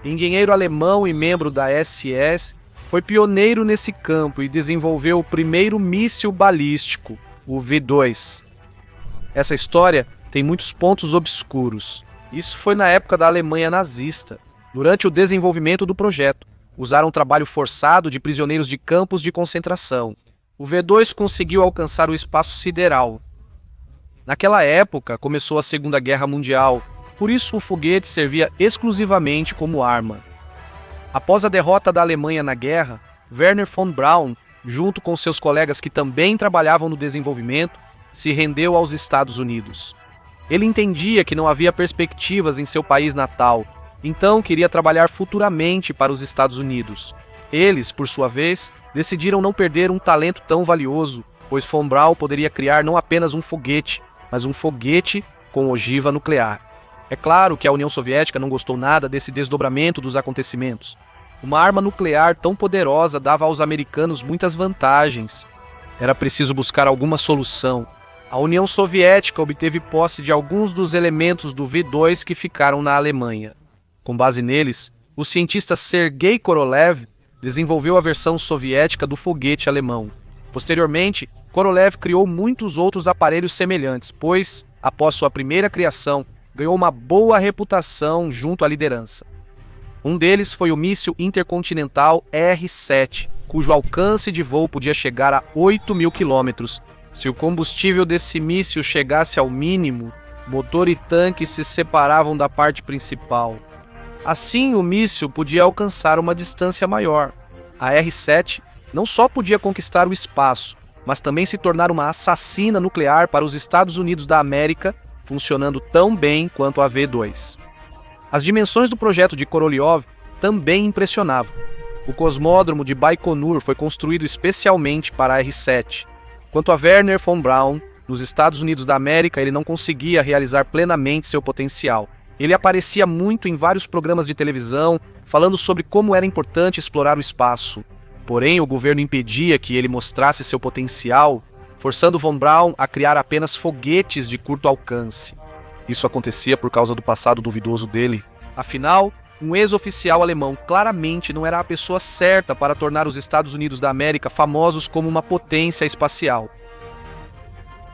engenheiro alemão e membro da SS, foi pioneiro nesse campo e desenvolveu o primeiro míssil balístico, o V2. Essa história tem muitos pontos obscuros. Isso foi na época da Alemanha nazista. Durante o desenvolvimento do projeto, usaram trabalho forçado de prisioneiros de campos de concentração. O V2 conseguiu alcançar o espaço sideral. Naquela época, começou a Segunda Guerra Mundial, por isso o foguete servia exclusivamente como arma. Após a derrota da Alemanha na guerra, Wernher von Braun, junto com seus colegas que também trabalhavam no desenvolvimento, se rendeu aos Estados Unidos. Ele entendia que não havia perspectivas em seu país natal, então queria trabalhar futuramente para os Estados Unidos. Eles, por sua vez, decidiram não perder um talento tão valioso, pois von Braun poderia criar não apenas um foguete, mas um foguete com ogiva nuclear. É claro que a União Soviética não gostou nada desse desdobramento dos acontecimentos. Uma arma nuclear tão poderosa dava aos americanos muitas vantagens. Era preciso buscar alguma solução. A União Soviética obteve posse de alguns dos elementos do V2 que ficaram na Alemanha. Com base neles, o cientista Sergei Korolev desenvolveu a versão soviética do foguete alemão. Posteriormente, Korolev criou muitos outros aparelhos semelhantes, pois, após sua primeira criação, ganhou uma boa reputação junto à liderança. Um deles foi o míssil intercontinental R-7, cujo alcance de voo podia chegar a 8.000 km. Se o combustível desse míssil chegasse ao mínimo, Motor e tanque se separavam da parte principal. Assim, o míssil podia alcançar uma distância maior. A R-7 não só podia conquistar o espaço, mas também se tornar uma assassina nuclear para os Estados Unidos da América, funcionando tão bem quanto a V-2. As dimensões do projeto de Korolev também impressionavam. O cosmódromo de Baikonur foi construído especialmente para a R-7. Quanto a Wernher von Braun, nos Estados Unidos da América ele não conseguia realizar plenamente seu potencial. Ele aparecia muito em vários programas de televisão, falando sobre como era importante explorar o espaço. Porém, o governo impedia que ele mostrasse seu potencial, forçando von Braun a criar apenas foguetes de curto alcance. Isso acontecia por causa do passado duvidoso dele. Afinal, um ex-oficial alemão claramente não era a pessoa certa para tornar os Estados Unidos da América famosos como uma potência espacial.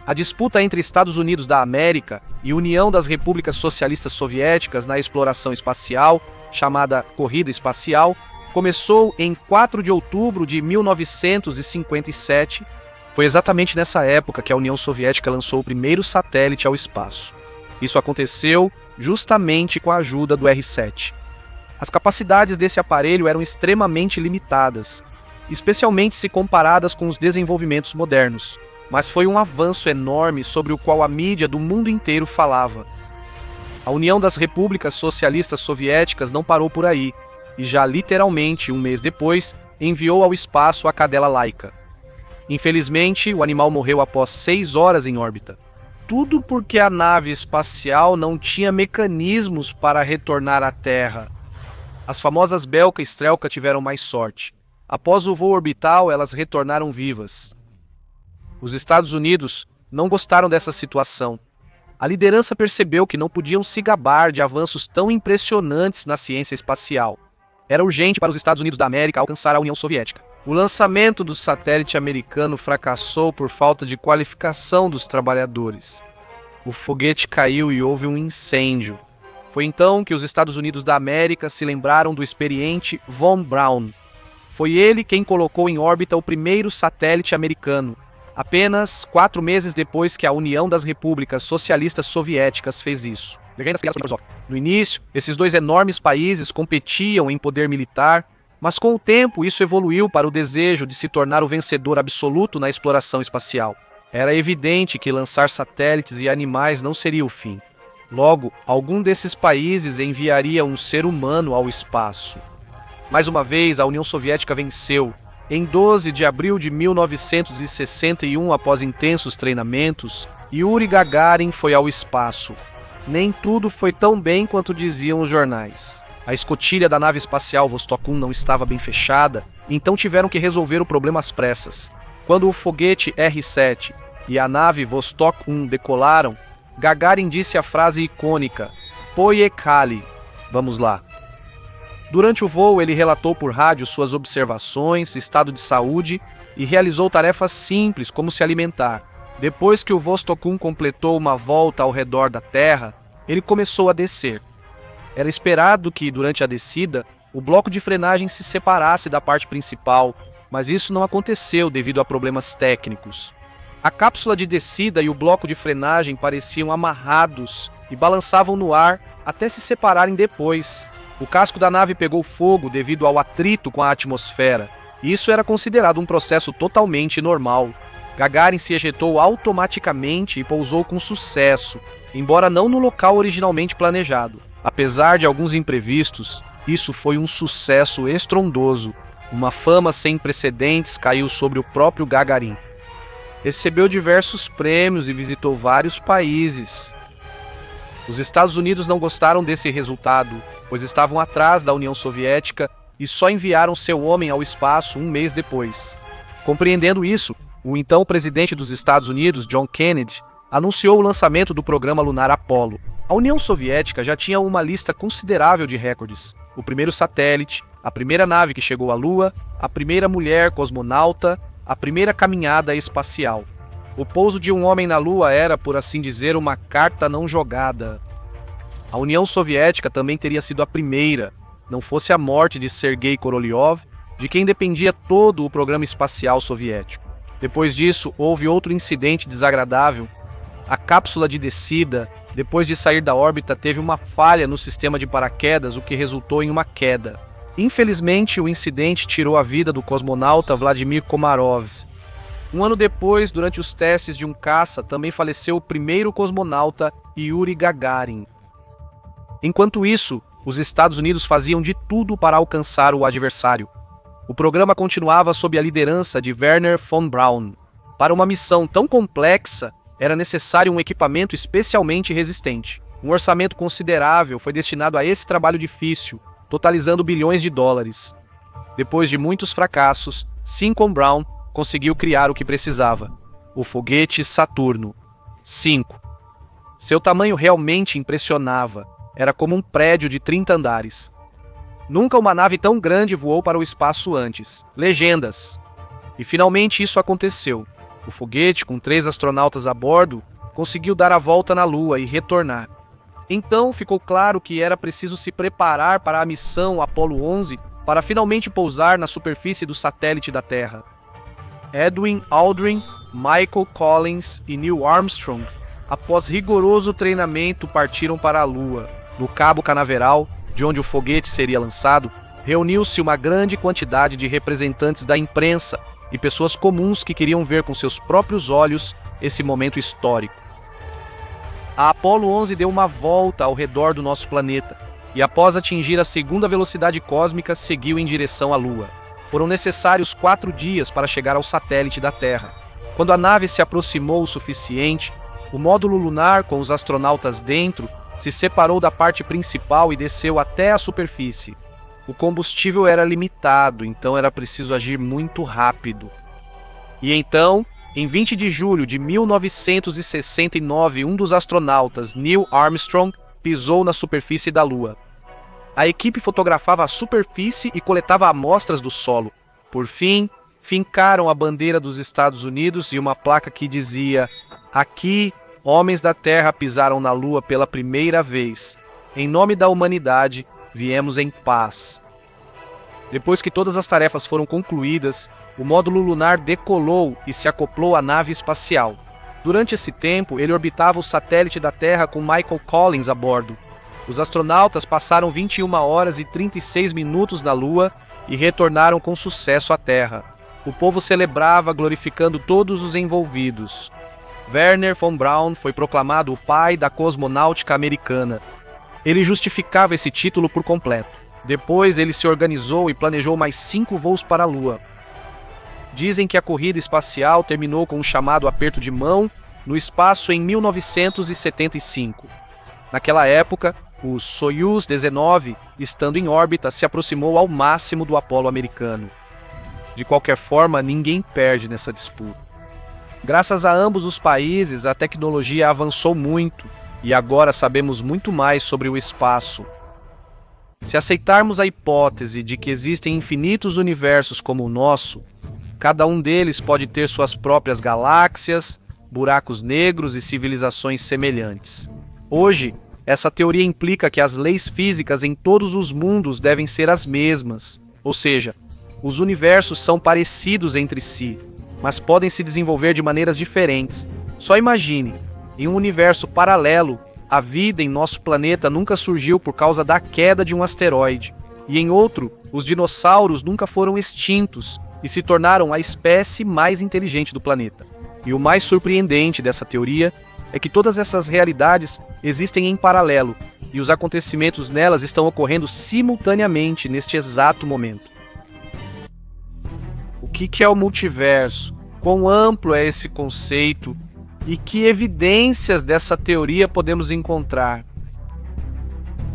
A disputa entre Estados Unidos da América e União das Repúblicas Socialistas Soviéticas na exploração espacial, chamada Corrida Espacial, começou em 4 de outubro de 1957. Foi exatamente nessa época que a União Soviética lançou o primeiro satélite ao espaço. Isso aconteceu justamente com a ajuda do R-7. As capacidades desse aparelho eram extremamente limitadas, especialmente se comparadas com os desenvolvimentos modernos, mas foi um avanço enorme sobre o qual a mídia do mundo inteiro falava. A União das Repúblicas Socialistas Soviéticas não parou por aí, e já literalmente um mês depois, enviou ao espaço a cadela Laika. Infelizmente, o animal morreu após 6 horas em órbita. Tudo porque a nave espacial não tinha mecanismos para retornar à Terra. As famosas Belka e Strelka tiveram mais sorte. Após o voo orbital, elas retornaram vivas. Os Estados Unidos não gostaram dessa situação. A liderança percebeu que não podiam se gabar de avanços tão impressionantes na ciência espacial. Era urgente para os Estados Unidos da América alcançar a União Soviética. O lançamento do satélite americano fracassou por falta de qualificação dos trabalhadores. O foguete caiu e houve um incêndio. Foi então que os Estados Unidos da América se lembraram do experiente von Braun. Foi ele quem colocou em órbita o primeiro satélite americano, apenas 4 meses depois que a União das Repúblicas Socialistas Soviéticas fez isso. No início, esses 2 enormes países competiam em poder militar, mas com o tempo isso evoluiu para o desejo de se tornar o vencedor absoluto na exploração espacial. Era evidente que lançar satélites e animais não seria o fim. Logo, algum desses países enviaria um ser humano ao espaço. Mais uma vez, a União Soviética venceu. Em 12 de abril de 1961, após intensos treinamentos, Yuri Gagarin foi ao espaço. Nem tudo foi tão bem quanto diziam os jornais. A escotilha da nave espacial Vostok 1 não estava bem fechada, então tiveram que resolver o problema às pressas. Quando o foguete R-7 e a nave Vostok 1 decolaram, Gagarin disse a frase icônica, "Poekali", vamos lá. Durante o voo, ele relatou por rádio suas observações, estado de saúde e realizou tarefas simples como se alimentar. Depois que o Vostok 1 completou uma volta ao redor da Terra, ele começou a descer. Era esperado que, durante a descida, o bloco de frenagem se separasse da parte principal, mas isso não aconteceu devido a problemas técnicos. A cápsula de descida e o bloco de frenagem pareciam amarrados e balançavam no ar até se separarem depois. O casco da nave pegou fogo devido ao atrito com a atmosfera. Isso era considerado um processo totalmente normal. Gagarin se ejetou automaticamente e pousou com sucesso, embora não no local originalmente planejado. Apesar de alguns imprevistos, isso foi um sucesso estrondoso. Uma fama sem precedentes caiu sobre o próprio Gagarin. Recebeu diversos prêmios e visitou vários países. Os Estados Unidos não gostaram desse resultado, pois estavam atrás da União Soviética e só enviaram seu homem ao espaço um mês depois. Compreendendo isso, o então presidente dos Estados Unidos, John Kennedy, anunciou o lançamento do programa lunar Apollo. A União Soviética já tinha uma lista considerável de recordes. O primeiro satélite, a primeira nave que chegou à Lua, a primeira mulher cosmonauta, a primeira caminhada espacial. O pouso de um homem na Lua era, por assim dizer, uma carta não jogada. A União Soviética também teria sido a primeira, não fosse a morte de Sergei Korolev, de quem dependia todo o programa espacial soviético. Depois disso, houve outro incidente desagradável. A cápsula de descida Depois de sair da órbita, teve uma falha no sistema de paraquedas, o que resultou em uma queda. Infelizmente, o incidente tirou a vida do cosmonauta Vladimir Komarov. Um ano depois, durante os testes de um caça, também faleceu o primeiro cosmonauta Yuri Gagarin. Enquanto isso, os Estados Unidos faziam de tudo para alcançar o adversário. O programa continuava sob a liderança de Wernher von Braun. Para uma missão tão complexa, era necessário um equipamento especialmente resistente. Um orçamento considerável foi destinado a esse trabalho difícil, totalizando bilhões de dólares. Depois de muitos fracassos, Sim von Braun conseguiu criar o que precisava: o foguete Saturno V. Seu tamanho realmente impressionava. Era como um prédio de 30 andares. Nunca uma nave tão grande voou para o espaço antes. Legendas. E finalmente isso aconteceu. O foguete, com 3 astronautas a bordo, conseguiu dar a volta na Lua e retornar. Então ficou claro que era preciso se preparar para a missão Apollo 11 para finalmente pousar na superfície do satélite da Terra. Edwin Aldrin, Michael Collins e Neil Armstrong, após rigoroso treinamento, partiram para a Lua. No Cabo Canaveral, de onde o foguete seria lançado, reuniu-se uma grande quantidade de representantes da imprensa e pessoas comuns que queriam ver com seus próprios olhos esse momento histórico. A Apollo 11 deu uma volta ao redor do nosso planeta e, após atingir a segunda velocidade cósmica, seguiu em direção à Lua. Foram necessários 4 dias para chegar ao satélite da Terra. Quando a nave se aproximou o suficiente, o módulo lunar, com os astronautas dentro, se separou da parte principal e desceu até a superfície. O combustível era limitado, então era preciso agir muito rápido. E então, em 20 de julho de 1969, um dos astronautas, Neil Armstrong, pisou na superfície da Lua. A equipe fotografava a superfície e coletava amostras do solo. Por fim, fincaram a bandeira dos Estados Unidos e uma placa que dizia: "Aqui, homens da Terra pisaram na Lua pela primeira vez. Em nome da humanidade, viemos em paz." Depois que todas as tarefas foram concluídas, o módulo lunar decolou e se acoplou à nave espacial. Durante esse tempo, ele orbitava o satélite da Terra com Michael Collins a bordo. Os astronautas passaram 21 horas e 36 minutos na Lua e retornaram com sucesso à Terra. O povo celebrava, glorificando todos os envolvidos. Wernher von Braun foi proclamado o pai da cosmonáutica americana. Ele justificava esse título por completo. Depois ele se organizou e planejou mais 5 voos para a Lua. Dizem que a corrida espacial terminou com um chamado aperto de mão no espaço em 1975. Naquela época, o Soyuz 19, estando em órbita, se aproximou ao máximo do Apollo americano. De qualquer forma, ninguém perde nessa disputa. Graças a ambos os países, a tecnologia avançou muito e agora sabemos muito mais sobre o espaço. Se aceitarmos a hipótese de que existem infinitos universos como o nosso, cada um deles pode ter suas próprias galáxias, buracos negros e civilizações semelhantes. Hoje, essa teoria implica que as leis físicas em todos os mundos devem ser as mesmas, ou seja, os universos são parecidos entre si, mas podem se desenvolver de maneiras diferentes. Só imagine, em um universo paralelo, a vida em nosso planeta nunca surgiu por causa da queda de um asteroide, e em outro, os dinossauros nunca foram extintos e se tornaram a espécie mais inteligente do planeta. E o mais surpreendente dessa teoria é que todas essas realidades existem em paralelo, e os acontecimentos nelas estão ocorrendo simultaneamente neste exato momento. O que é o multiverso? Quão amplo é esse conceito? E que evidências dessa teoria podemos encontrar?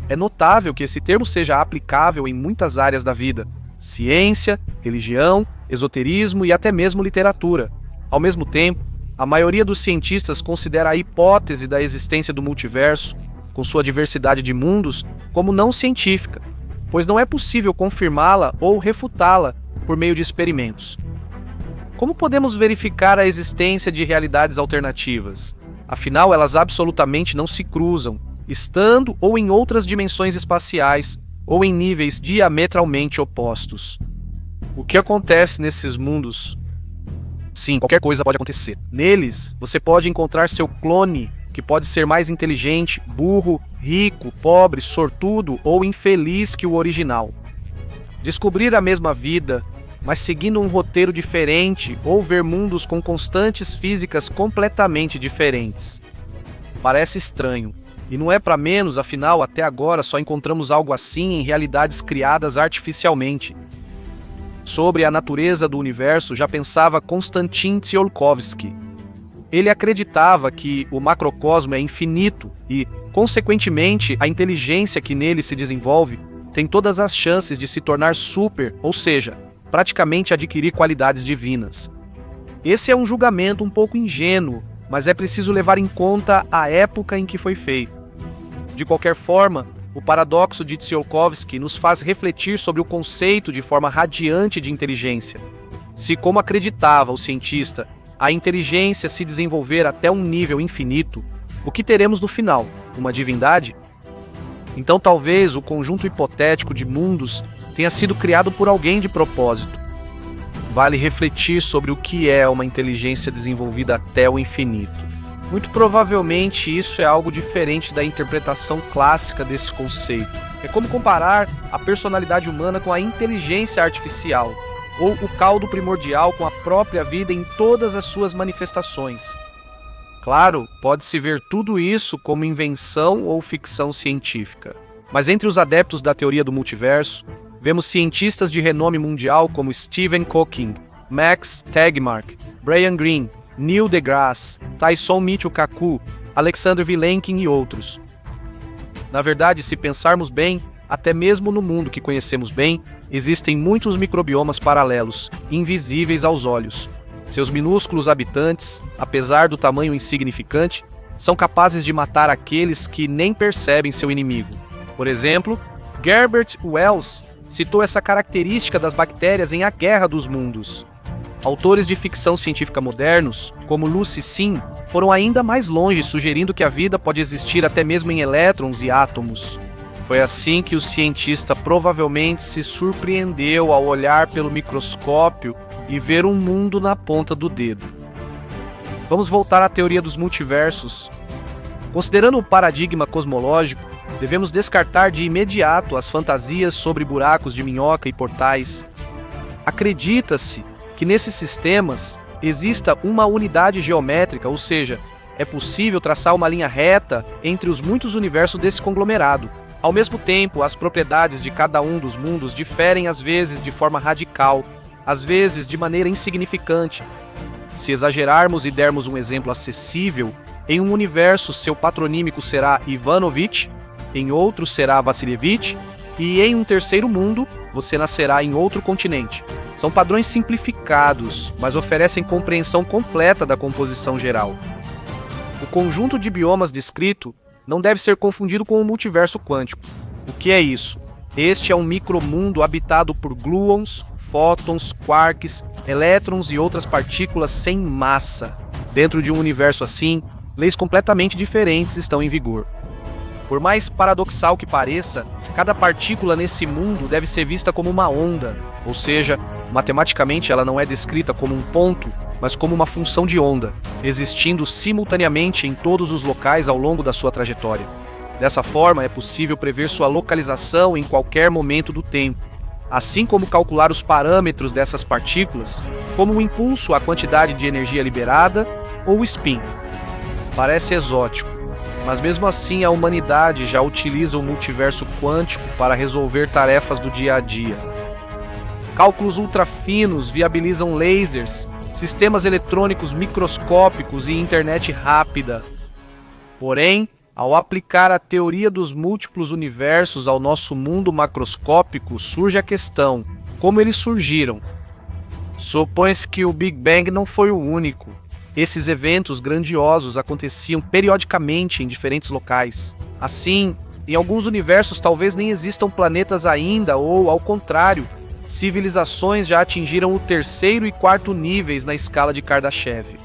É notável que esse termo seja aplicável em muitas áreas da vida: ciência, religião, esoterismo e até mesmo literatura. Ao mesmo tempo, a maioria dos cientistas considera a hipótese da existência do multiverso, com sua diversidade de mundos, como não científica, pois não é possível confirmá-la ou refutá-la por meio de experimentos. Como podemos verificar a existência de realidades alternativas? Afinal, elas absolutamente não se cruzam, estando ou em outras dimensões espaciais, ou em níveis diametralmente opostos. O que acontece nesses mundos? Sim, qualquer coisa pode acontecer. Neles, você pode encontrar seu clone, que pode ser mais inteligente, burro, rico, pobre, sortudo ou infeliz que o original. Descobrir a mesma vida, mas seguindo um roteiro diferente ou ver mundos com constantes físicas completamente diferentes. Parece estranho, e não é para menos, afinal, até agora só encontramos algo assim em realidades criadas artificialmente. Sobre a natureza do universo já pensava Konstantin Tsiolkovsky. Ele acreditava que o macrocosmo é infinito e, consequentemente, a inteligência que nele se desenvolve tem todas as chances de se tornar super, ou seja, praticamente adquirir qualidades divinas. Esse é um julgamento um pouco ingênuo, mas é preciso levar em conta a época em que foi feito. De qualquer forma, o paradoxo de Tsiolkovsky nos faz refletir sobre o conceito de forma radiante de inteligência. Se, como acreditava o cientista, a inteligência se desenvolver até um nível infinito, o que teremos no final? Uma divindade? Então talvez o conjunto hipotético de mundos tenha sido criado por alguém de propósito. Vale refletir sobre o que é uma inteligência desenvolvida até o infinito. Muito provavelmente isso é algo diferente da interpretação clássica desse conceito. É como comparar a personalidade humana com a inteligência artificial, ou o caldo primordial com a própria vida em todas as suas manifestações. Claro, pode-se ver tudo isso como invenção ou ficção científica. Mas entre os adeptos da teoria do multiverso, vemos cientistas de renome mundial como Stephen Hawking, Max Tegmark, Brian Greene, Neil deGrasse, Tyson Mitchell Kaku, Alexander Vilenkin e outros. Na verdade, se pensarmos bem, até mesmo no mundo que conhecemos bem, existem muitos microbiomas paralelos, invisíveis aos olhos. Seus minúsculos habitantes, apesar do tamanho insignificante, são capazes de matar aqueles que nem percebem seu inimigo. Por exemplo, Herbert Wells citou essa característica das bactérias em A Guerra dos Mundos. Autores de ficção científica modernos, como Lucy Sim, foram ainda mais longe, sugerindo que a vida pode existir até mesmo em elétrons e átomos. Foi assim que o cientista provavelmente se surpreendeu ao olhar pelo microscópio e ver um mundo na ponta do dedo. Vamos voltar à teoria dos multiversos. Considerando o paradigma cosmológico, devemos descartar de imediato as fantasias sobre buracos de minhoca e portais. Acredita-se que nesses sistemas exista uma unidade geométrica, ou seja, é possível traçar uma linha reta entre os muitos universos desse conglomerado. Ao mesmo tempo, as propriedades de cada um dos mundos diferem às vezes de forma radical, às vezes de maneira insignificante. Se exagerarmos e dermos um exemplo acessível, em um universo seu patronímico será Ivanovich, em outro será Vassilievich, e em um terceiro mundo, você nascerá em outro continente. São padrões simplificados, mas oferecem compreensão completa da composição geral. O conjunto de biomas descrito não deve ser confundido com o multiverso quântico. O que é isso? Este é um micromundo habitado por gluons, fótons, quarks, elétrons e outras partículas sem massa. Dentro de um universo assim, leis completamente diferentes estão em vigor. Por mais paradoxal que pareça, cada partícula nesse mundo deve ser vista como uma onda, ou seja, matematicamente ela não é descrita como um ponto, mas como uma função de onda, existindo simultaneamente em todos os locais ao longo da sua trajetória. Dessa forma, é possível prever sua localização em qualquer momento do tempo, assim como calcular os parâmetros dessas partículas, como o impulso à quantidade de energia liberada ou o spin. Parece exótico, mas mesmo assim a humanidade já utiliza o multiverso quântico para resolver tarefas do dia a dia. Cálculos ultrafinos viabilizam lasers, sistemas eletrônicos microscópicos e internet rápida. Porém, ao aplicar a teoria dos múltiplos universos ao nosso mundo macroscópico, surge a questão: como eles surgiram? Supõe-se que o Big Bang não foi o único. Esses eventos grandiosos aconteciam periodicamente em diferentes locais. Assim, em alguns universos talvez nem existam planetas ainda, ou, ao contrário, civilizações já atingiram o terceiro e quarto níveis na escala de Kardashev.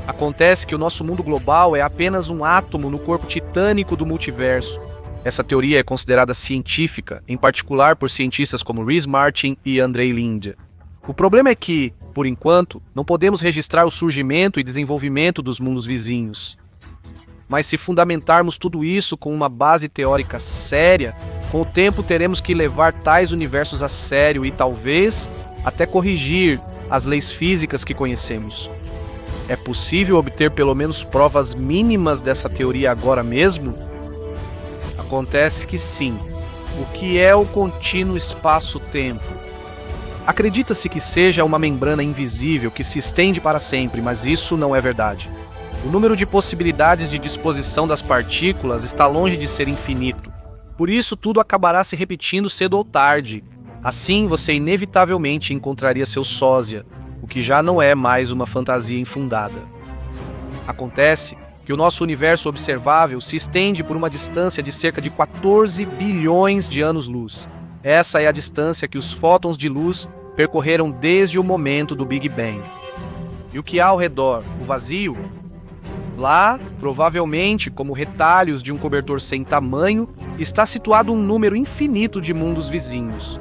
Acontece que o nosso mundo global é apenas um átomo no corpo titânico do multiverso. Essa teoria é considerada científica, em particular por cientistas como Rhys Martin e Andrei Linde. O problema é que, por enquanto, não podemos registrar o surgimento e desenvolvimento dos mundos vizinhos. Mas se fundamentarmos tudo isso com uma base teórica séria, com o tempo teremos que levar tais universos a sério e talvez até corrigir as leis físicas que conhecemos. É possível obter pelo menos provas mínimas dessa teoria agora mesmo? Acontece que sim. O que é o contínuo espaço-tempo? Acredita-se que seja uma membrana invisível que se estende para sempre, mas isso não é verdade. O número de possibilidades de disposição das partículas está longe de ser infinito. Por isso, tudo acabará se repetindo cedo ou tarde. Assim, você inevitavelmente encontraria seu sósia, o que já não é mais uma fantasia infundada. Acontece que o nosso universo observável se estende por uma distância de cerca de 14 bilhões de anos-luz. Essa é a distância que os fótons de luz percorreram desde o momento do Big Bang. E o que há ao redor? O vazio? Lá, provavelmente, como retalhos de um cobertor sem tamanho, está situado um número infinito de mundos vizinhos.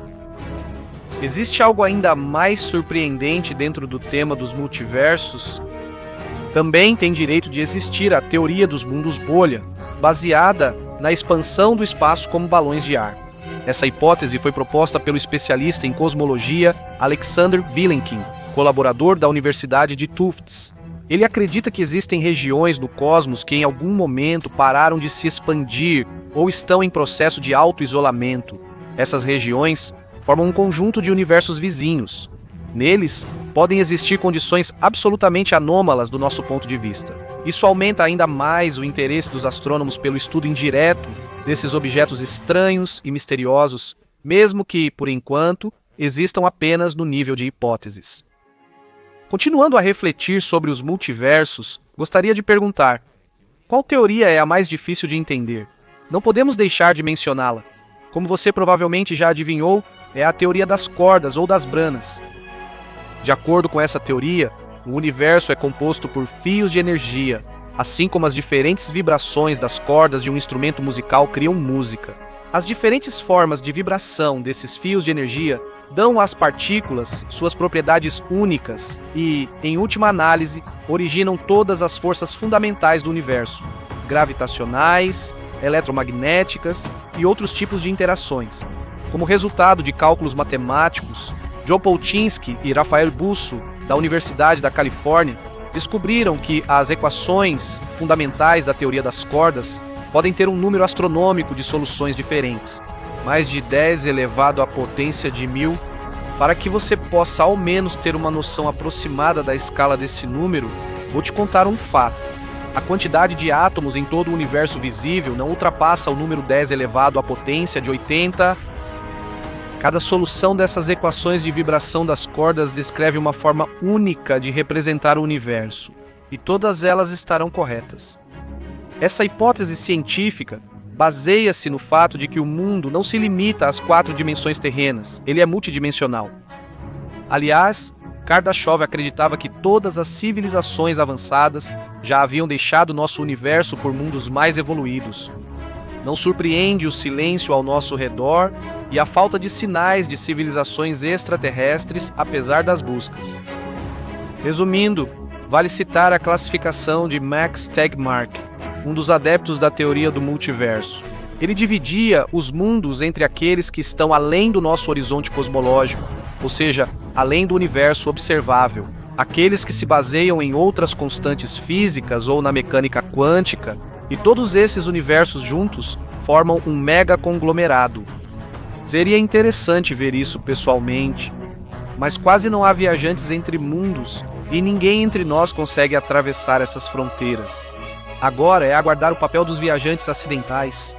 Existe algo ainda mais surpreendente dentro do tema dos multiversos? Também tem direito de existir a teoria dos mundos bolha, baseada na expansão do espaço como balões de ar. Essa hipótese foi proposta pelo especialista em cosmologia Alexander Vilenkin, colaborador da Universidade de Tufts. Ele acredita que existem regiões do cosmos que em algum momento pararam de se expandir ou estão em processo de auto-isolamento. Essas regiões formam um conjunto de universos vizinhos. Neles, podem existir condições absolutamente anômalas do nosso ponto de vista. Isso aumenta ainda mais o interesse dos astrônomos pelo estudo indireto desses objetos estranhos e misteriosos, mesmo que, por enquanto, existam apenas no nível de hipóteses. Continuando a refletir sobre os multiversos, gostaria de perguntar: qual teoria é a mais difícil de entender? Não podemos deixar de mencioná-la. Como você provavelmente já adivinhou, é a teoria das cordas ou das branas. De acordo com essa teoria, o universo é composto por fios de energia, assim como as diferentes vibrações das cordas de um instrumento musical criam música. As diferentes formas de vibração desses fios de energia dão às partículas suas propriedades únicas e, em última análise, originam todas as forças fundamentais do universo, gravitacionais, eletromagnéticas e outros tipos de interações. Como resultado de cálculos matemáticos, John Polchinski e Rafael Busso, da Universidade da Califórnia, descobriram que as equações fundamentais da teoria das cordas podem ter um número astronômico de soluções diferentes, mais de 10 elevado à potência de 1000. Para que você possa ao menos ter uma noção aproximada da escala desse número, vou te contar um fato. A quantidade de átomos em todo o universo visível não ultrapassa o número 10 elevado à potência de 80. Cada solução dessas equações de vibração das cordas descreve uma forma única de representar o universo, e todas elas estarão corretas. Essa hipótese científica baseia-se no fato de que o mundo não se limita às 4 dimensões terrenas, ele é multidimensional. Aliás, Kardashev acreditava que todas as civilizações avançadas já haviam deixado nosso universo por mundos mais evoluídos. Não surpreende o silêncio ao nosso redor e a falta de sinais de civilizações extraterrestres, apesar das buscas. Resumindo, vale citar a classificação de Max Tegmark, um dos adeptos da teoria do multiverso. Ele dividia os mundos entre aqueles que estão além do nosso horizonte cosmológico, ou seja, além do universo observável, aqueles que se baseiam em outras constantes físicas ou na mecânica quântica, e todos esses universos juntos formam um mega conglomerado. Seria interessante ver isso pessoalmente, mas quase não há viajantes entre mundos e ninguém entre nós consegue atravessar essas fronteiras. Agora é aguardar o papel dos viajantes acidentais.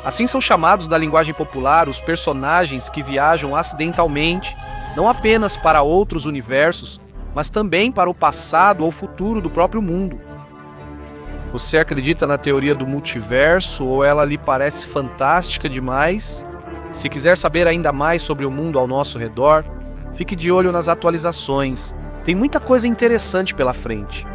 Assim são chamados na linguagem popular os personagens que viajam acidentalmente, não apenas para outros universos, mas também para o passado ou futuro do próprio mundo. Você acredita na teoria do multiverso ou ela lhe parece fantástica demais? Se quiser saber ainda mais sobre o mundo ao nosso redor, fique de olho nas atualizações. Tem muita coisa interessante pela frente.